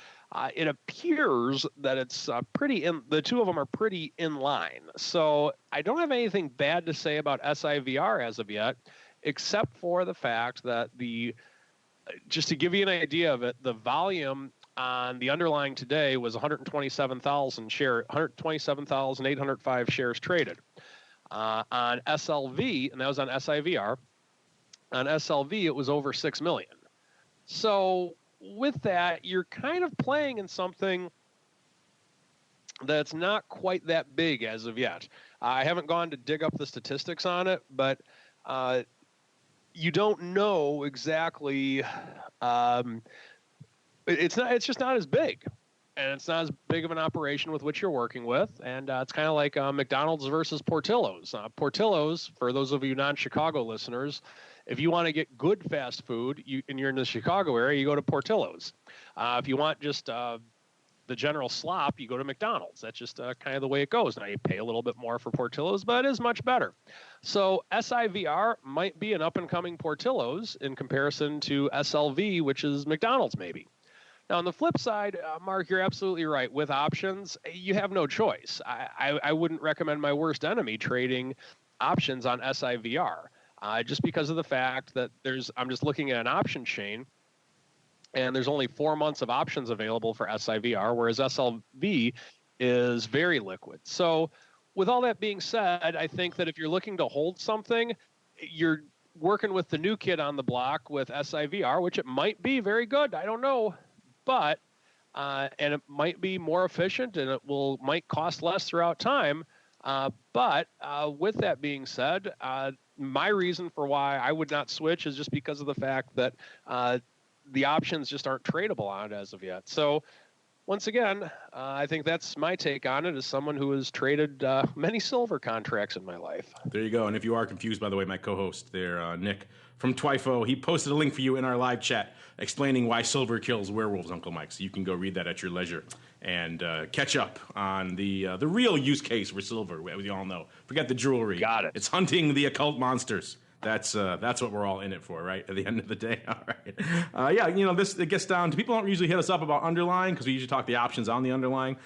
it appears that it's the two of them are pretty in line. So I don't have anything bad to say about SIVR as of yet, except for the fact that just to give you an idea of it, the volume on the underlying today was 127,805 shares traded. On SLV, and that was on SIVR, on SLV, it was over 6 million. So with that, you're kind of playing in something that's not quite that big as of yet. I haven't gone to dig up the statistics on it, but you don't know exactly. It's just not as big, and it's not as big of an operation with which you're working with. And it's kind of like McDonald's versus Portillo's. Portillo's, for those of you non-Chicago listeners, if you want to get good fast food and you're in the Chicago area, you go to Portillo's. If you want just the general slop, you go to McDonald's. That's just kind of the way it goes. Now you pay a little bit more for Portillo's, but it is much better. So SIVR might be an up-and-coming Portillo's in comparison to SLV, which is McDonald's maybe. Now, on the flip side, Mark, you're absolutely right. With options, you have no choice. I wouldn't recommend my worst enemy trading options on SIVR, just because of the fact that I'm just looking at an option chain, and there's only 4 months of options available for SIVR, whereas SLV is very liquid. So with all that being said, I think that if you're looking to hold something, you're working with the new kid on the block with SIVR, which it might be very good. I don't know. But, and it might be more efficient and it might cost less throughout time. But with that being said, my reason for why I would not switch is just because of the fact that the options just aren't tradable on it as of yet. So once again, I think that's my take on it as someone who has traded many silver contracts in my life. There you go. And if you are confused, by the way, my co-host there, Nick from Twifo, he posted a link for you in our live chat explaining why silver kills werewolves, Uncle Mike. So you can go read that at your leisure and catch up on the real use case for silver, as we all know. Forget the jewelry. Got it. It's hunting the occult monsters. That's what we're all in it for, right? At the end of the day, all right. It gets down to, people don't usually hit us up about underlying because we usually talk the options on the underlying.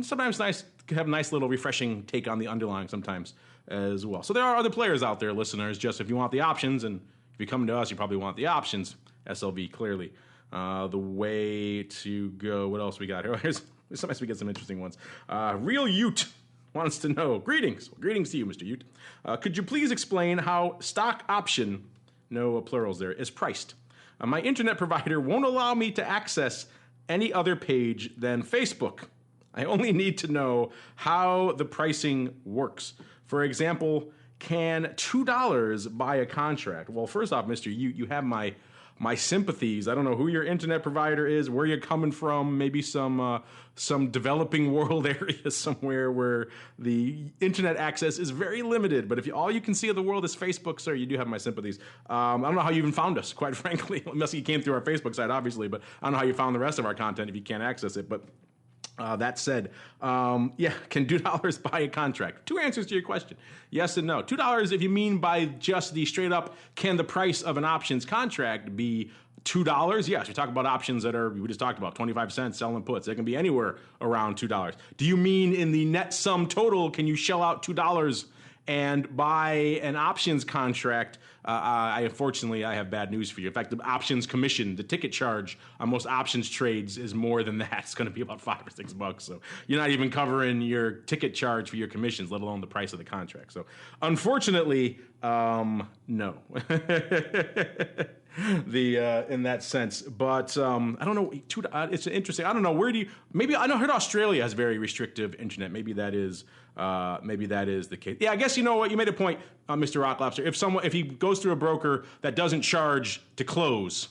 Sometimes nice to have a nice little refreshing take on the underlying sometimes as well. So there are other players out there, listeners. Just if you want the options, and if you come to us, you probably want the options. SLV clearly the way to go. What else we got here? Sometimes we get some interesting ones. Real Ute wants to know, greetings to you, Mr. Ute. Could you please explain how stock option, no plurals there, is priced? My internet provider won't allow me to access any other page than Facebook. I only need to know how the pricing works. For example, can $2 buy a contract? Well, first off, Mr. Ute, you have my sympathies. I don't know who your internet provider is, where you're coming from, maybe some developing world area somewhere where the internet access is very limited. But if all you can see of the world is Facebook, sir, you do have my sympathies. I don't know how you even found us, quite frankly, unless you came through our Facebook site, obviously. But I don't know how you found the rest of our content if you can't access it. But that said, can $2 buy a contract? Two answers to your question. Yes and no. $2, if you mean by just the straight up, can the price of an options contract be $2? Yes, we talk about options we just talked about, 25 cents selling puts. They can be anywhere around $2. Do you mean in the net sum total, can you shell out $2 and buy an options contract? Unfortunately, I have bad news for you. In fact, the options commission, the ticket charge on most options trades is more than that. It's going to be about $5 or $6. So you're not even covering your ticket charge for your commissions, let alone the price of the contract. So unfortunately, no. In that sense, but I don't know. It's interesting. I don't know. Maybe I heard Australia has very restrictive internet. Maybe that is the case. Yeah, I guess you know what, you made a point, Mr. Rock Lobster. If he goes through a broker that doesn't charge to close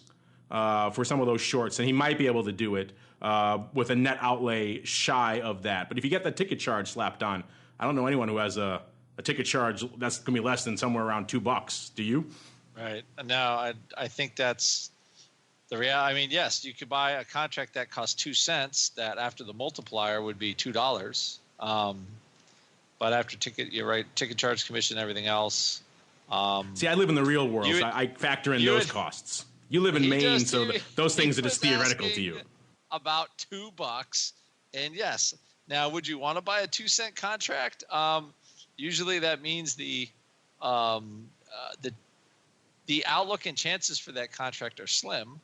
for some of those shorts, then he might be able to do it with a net outlay shy of that. But if you get the ticket charge slapped on, I don't know anyone who has a ticket charge that's going to be less than somewhere around $2. Do you? Right. No, I think that's the reality. I mean, yes, you could buy a contract that costs 2 cents that after the multiplier would be $2. But after you're right, ticket charge, commission, everything else. See, I live in the real world, so I factor in those costs. You live in Maine, so those things are just theoretical to you. About $2. And yes, now would you want to buy a 2 cent contract? Usually that means the outlook and chances for that contract are slim,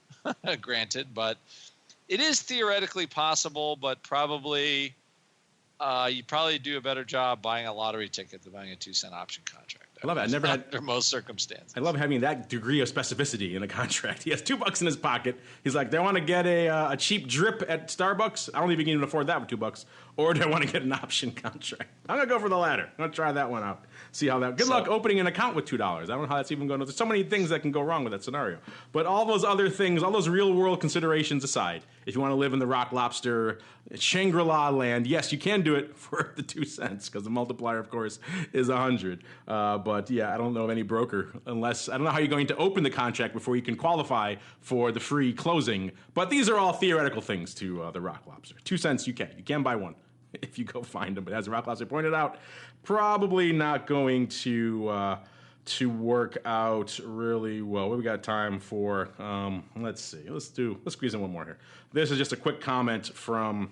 granted, but it is theoretically possible, but probably you probably do a better job buying a lottery ticket than buying a 2 cent option contract. I love it. Under most circumstances. I love having that degree of specificity in a contract. He has $2 in his pocket. He's like, do I want to get a cheap drip at Starbucks? I don't even even afford that with $2. Or do I want to get an option contract? I'm going to go for the latter. I'm going to try that one out. See how that. Good luck opening an account with $2. I don't know how that's even going to. There's so many things that can go wrong with that scenario. But all those other things, all those real world considerations aside, if you want to live in the Rock Lobster Shangri-La land, yes, you can do it for the 2 cents because the multiplier, of course, is 100. But But yeah, I don't know of any broker unless I don't know how you're going to open the contract before you can qualify for the free closing. But these are all theoretical things to the Rock Lobster. 2 cents you can buy one if you go find them. But as the Rock Lobster pointed out, probably not going to work out really well. What we got time for? Let's see. Let's squeeze in one more here. This is just a quick comment from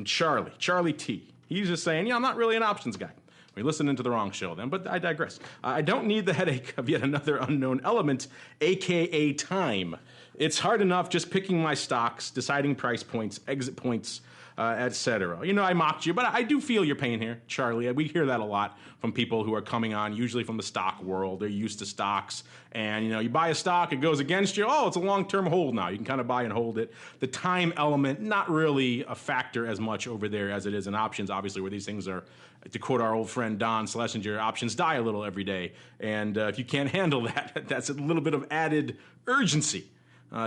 Charlie T. He's just saying, I'm not really an options guy. We listened into the wrong show then, but I digress. I don't need the headache of yet another unknown element, aka time. It's hard enough just picking my stocks, deciding price points, exit points, etc. I mocked you, but I do feel your pain here, Charlie. We hear that a lot from people who are coming on, usually from the stock world. They're used to stocks, and you buy a stock, it goes against you. Oh, it's a long-term hold now. You can kind of buy and hold it. The time element, not really a factor as much over there as it is in options, obviously, where these things are, to quote our old friend Don Schlesinger, options die a little every day. And if you can't handle that, that's a little bit of added urgency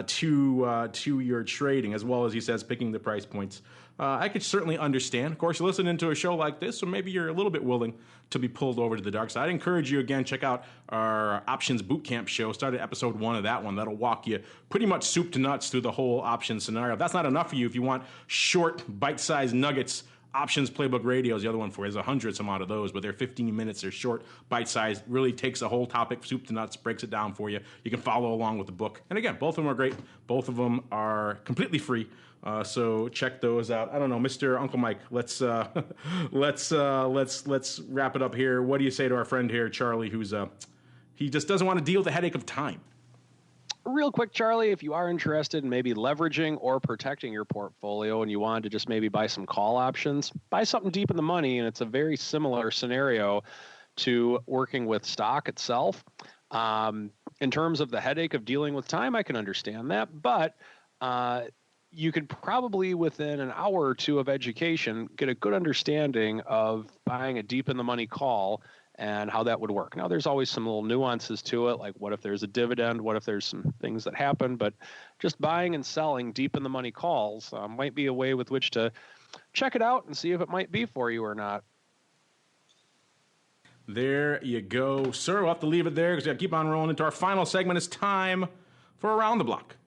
to your trading, as well as, he says, picking the price points. I could certainly understand. Of course, you listen into a show like this, so maybe you're a little bit willing to be pulled over to the dark side. I'd encourage you, again, check out our Options Bootcamp show. Started episode 1 of that one. That'll walk you pretty much soup to nuts through the whole options scenario. If that's not enough for you, if you want short, bite-sized nuggets, Options Playbook Radio is the other one for you. There's 100 some odd of those, but they're 15 minutes. They're short, bite-sized, really takes a whole topic, soup to nuts, breaks it down for you. You can follow along with the book. And again, both of them are great. Both of them are completely free. So check those out. I don't know, Mr. Uncle Mike. Let's wrap it up here. What do you say to our friend here, Charlie, who's he just doesn't want to deal with the headache of time? Real quick, Charlie, if you are interested in maybe leveraging or protecting your portfolio and you wanted to just maybe buy some call options, buy something deep in the money, and it's a very similar scenario to working with stock itself. In terms of the headache of dealing with time, I can understand that, but you could probably, within an hour or two of education, get a good understanding of buying a deep in the money call and how that would work. Now, there's always some little nuances to it, like what if there's a dividend, what if there's some things that happen, but just buying and selling deep in the money calls might be a way with which to check it out and see if it might be for you or not. There you go, sir. We'll have to leave it there because we got to keep on rolling into our final segment. It's time for Around the Block.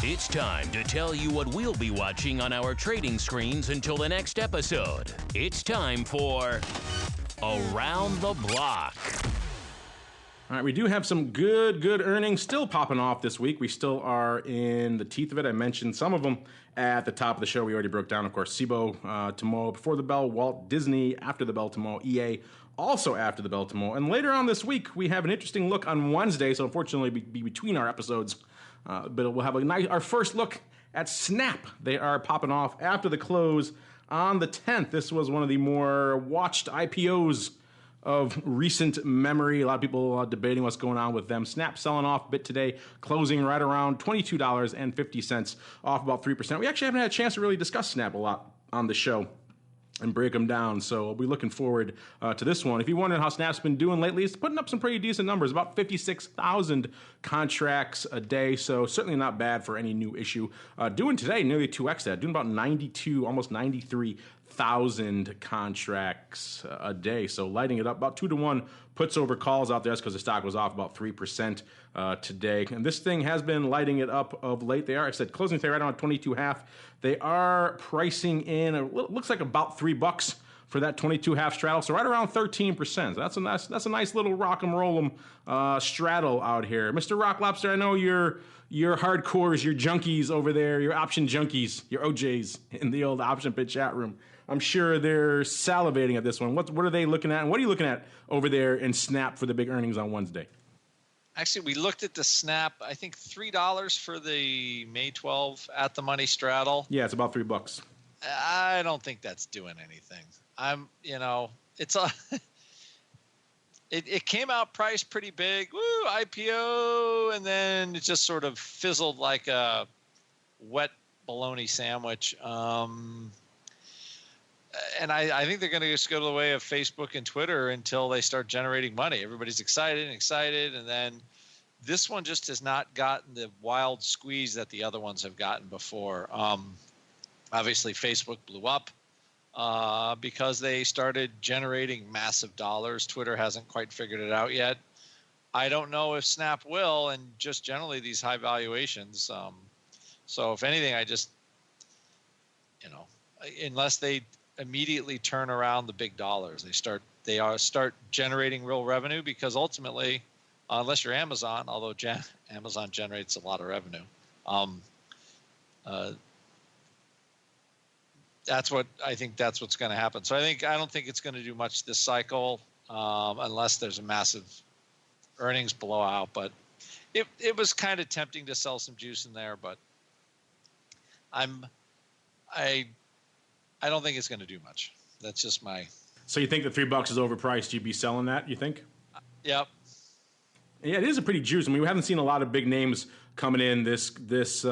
It's time to tell you what we'll be watching on our trading screens until the next episode. It's time for Around the Block. All right, we do have some good earnings still popping off this week. We still are in the teeth of it. I mentioned some of them at the top of the show. We already broke down, of course, SIBO tomorrow before the bell, Walt Disney after the bell tomorrow, EA also after the bell tomorrow. And later on this week, we have an interesting look on Wednesday, so unfortunately be between our episodes. But we'll have our first look at Snap. They are popping off after the close on the 10th. This was one of the more watched IPOs of recent memory. A lot of people debating what's going on with them. Snap selling off a bit today, closing right around $22.50, off about 3%. We actually haven't had a chance to really discuss Snap a lot on the show and break them down, so we'll be looking forward to this one. If you're wondering how Snap's been doing lately, it's putting up some pretty decent numbers, about 56,000 contracts a day, so certainly not bad for any new issue. Doing today nearly 2x that, doing about 92, almost 93,000 contracts a day, so lighting it up about 2-to-1 puts over calls out there. That's because the stock was off about 3% today. And this thing has been lighting it up of late. They are, I said, closing today right around 22.5. They are pricing in, it looks like about $3 for that 22.5 straddle, so right around 13%. That's a nice little rock and roll 'em straddle out here. Mr. Rock Lobster, I know your hardcores, your junkies over there, your option junkies, your OJs in the old Option Pit chat room. I'm sure they're salivating at this one. What are they looking at, and what are you looking at over there in Snap for the big earnings on Wednesday? Actually, we looked at the Snap, I think $3 for the May 12 at the money straddle. Yeah, it's about $3. I don't think that's doing anything. It's a it came out priced pretty big, woo, IPO, and then it just sort of fizzled like a wet bologna sandwich. And I think they're going to just go to the way of Facebook and Twitter until they start generating money. Everybody's excited, and then this one just has not gotten the wild squeeze that the other ones have gotten before. Obviously, Facebook blew up. because they started generating massive dollars. Twitter hasn't quite figured it out yet. I don't know if Snap will, and just generally these high valuations. So if anything, I just, unless they immediately turn around the big dollars, they start generating real revenue, because ultimately, unless you're Amazon, although Amazon generates a lot of revenue, that's what's going to happen. So I don't think it's going to do much this cycle, unless there's a massive earnings blowout. But it was kind of tempting to sell some juice in there, but I don't think it's going to do much. That's just my. So you think the $3 is overpriced? You'd be selling that? You think? Yep. Yeah, it is a pretty juice. I mean, we haven't seen a lot of big names coming in this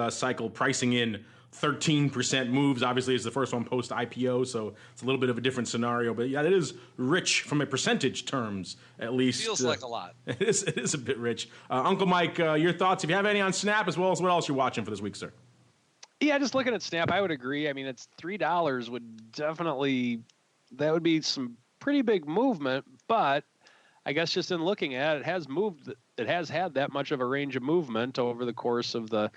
cycle, pricing in 13% moves. Obviously, it's the first one post IPO, so it's a little bit of a different scenario. But yeah, it is rich from a percentage terms, at least. Feels like a lot. It is a bit rich. Uncle Mike, your thoughts? If you have any on Snap, as well as what else you're watching for this week, sir? Yeah, just looking at Snap, I would agree. I mean, it's $3 would definitely, that would be some pretty big movement, but I guess just in looking at it, it has had that much of a range of movement over the course of the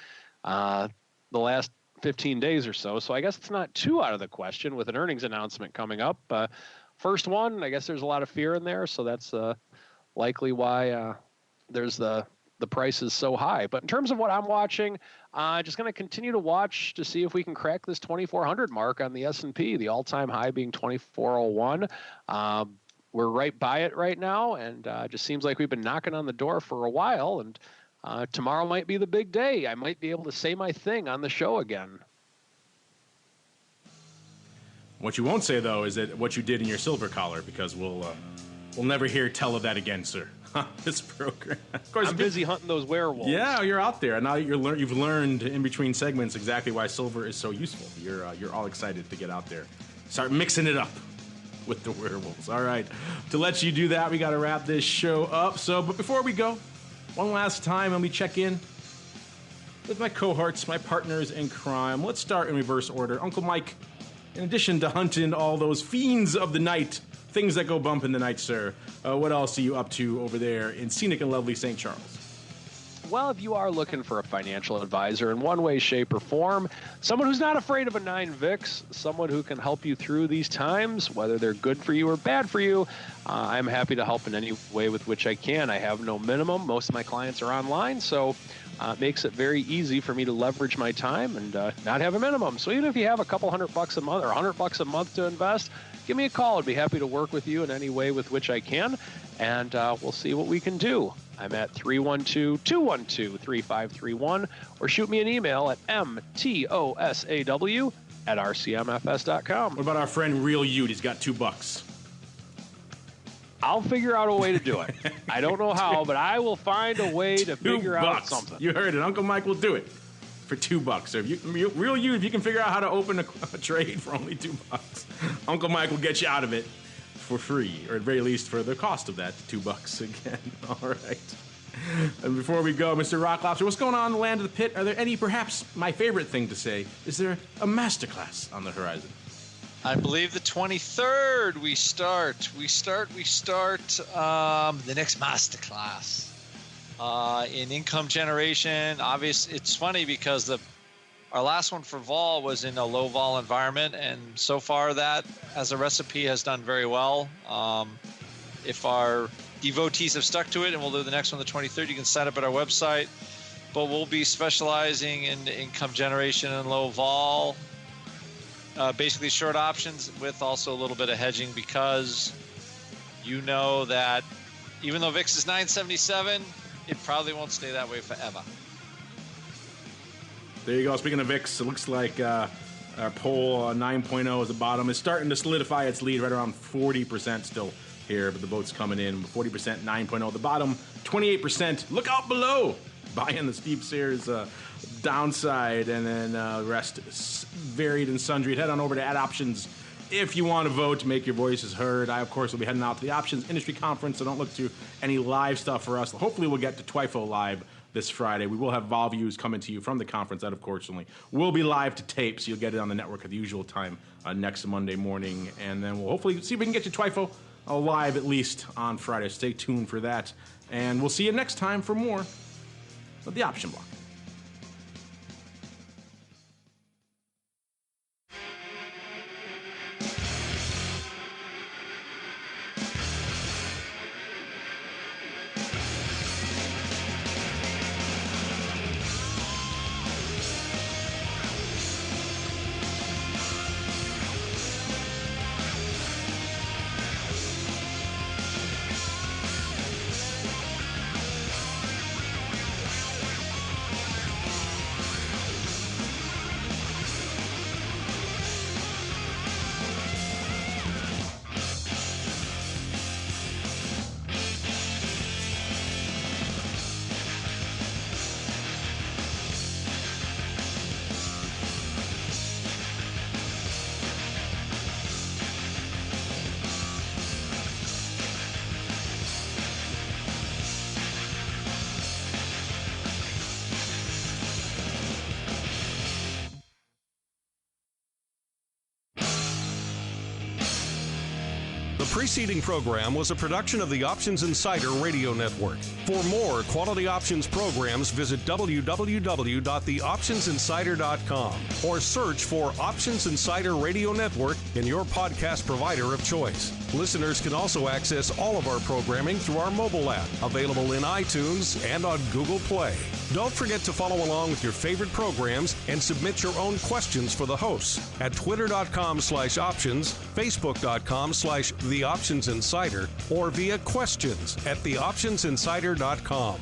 last 15 days or so. So I guess it's not too out of the question with an earnings announcement coming up. First one, I guess there's a lot of fear in there, so that's likely why there's the price is so high. But in terms of what I'm watching, just going to continue to watch to see if we can crack this 2,400 mark on the S&P, the all-time high being 2,401. We're right by it right now, and just seems like we've been knocking on the door for a while, and tomorrow might be the big day. I might be able to say my thing on the show again. What you won't say, though, is that what you did in your silver collar, because we'll never hear tell of that again, sir. This program. Of course, I'm busy hunting those werewolves. Yeah, you're out there. Now you've learned in between segments exactly why silver is so useful. You're all excited to get out there. Start mixing it up with the werewolves. All right. To let you do that, we got to wrap this show up. But before we go, one last time, and we check in with my cohorts, my partners in crime. Let's start in reverse order. Uncle Mike, in addition to hunting all those fiends of the night, things that go bump in the night, sir, what else are you up to over there in scenic and lovely St. Charles? Well, if you are looking for a financial advisor in one way, shape, or form, someone who's not afraid of a 9 VIX, someone who can help you through these times, whether they're good for you or bad for you, I'm happy to help in any way with which I can. I have no minimum. Most of my clients are online, so it makes it very easy for me to leverage my time and not have a minimum. So even if you have a couple $100 a month or $100 a month to invest, give me a call. I'd be happy to work with you in any way with which I can, and we'll see what we can do. I'm at 312-212-3531, or shoot me an email at mtosaw@rcmfs.com. What about our friend Real Ute? He's got $2. I'll figure out a way to do it. I don't know how, but I will find a way to figure out something. You heard it. Uncle Mike will do it for $2. So if Real Ute, if you can figure out how to open a trade for only $2, Uncle Mike will get you out of it for free, or at very least for the cost of that, $2 again. All right. And before we go, Mr. Rock Lobster, what's going on in the land of the pit? Are there any, perhaps my favorite thing to say, is there a masterclass on the horizon? I believe the 23rd we start the next masterclass in income generation. Obviously, it's funny because our last one for vol was in a low vol environment, and so far that as a recipe has done very well. If our devotees have stuck to it, and we'll do the next one the 23rd, you can sign up at our website. But we'll be specializing in income generation and low vol, basically short options with also a little bit of hedging, because you know that even though VIX is 977, it probably won't stay that way forever. There you go. Speaking of VIX, it looks like our poll 9.0 is the bottom. It's starting to solidify its lead right around 40% still here, but the vote's coming in. 40%, 9.0 the bottom, 28%. Look out below. Buying the steep Sears downside, and then the rest is varied and sundry. Head on over to Ad Options if you want to vote to make your voices heard. I, of course, will be heading out to the Options Industry Conference, so don't look to any live stuff for us. Hopefully we'll get to TWIFO live this Friday. We will have vol views coming to you from the conference. That, of course, will be live to tape, so you'll get it on the network at the usual time next Monday morning. And then we'll hopefully see if we can get you TWIFO live at least on Friday. Stay tuned for that. And we'll see you next time for more of the Option Block. The preceding program was a production of the Options Insider Radio Network. For more quality options programs, visit www.theoptionsinsider.com or search for Options Insider Radio Network in your podcast provider of choice. Listeners can also access all of our programming through our mobile app, available in iTunes and on Google Play. Don't forget to follow along with your favorite programs and submit your own questions for the hosts at twitter.com/options, facebook.com/theoptionsinsider, or via questions at theoptionsinsider.com.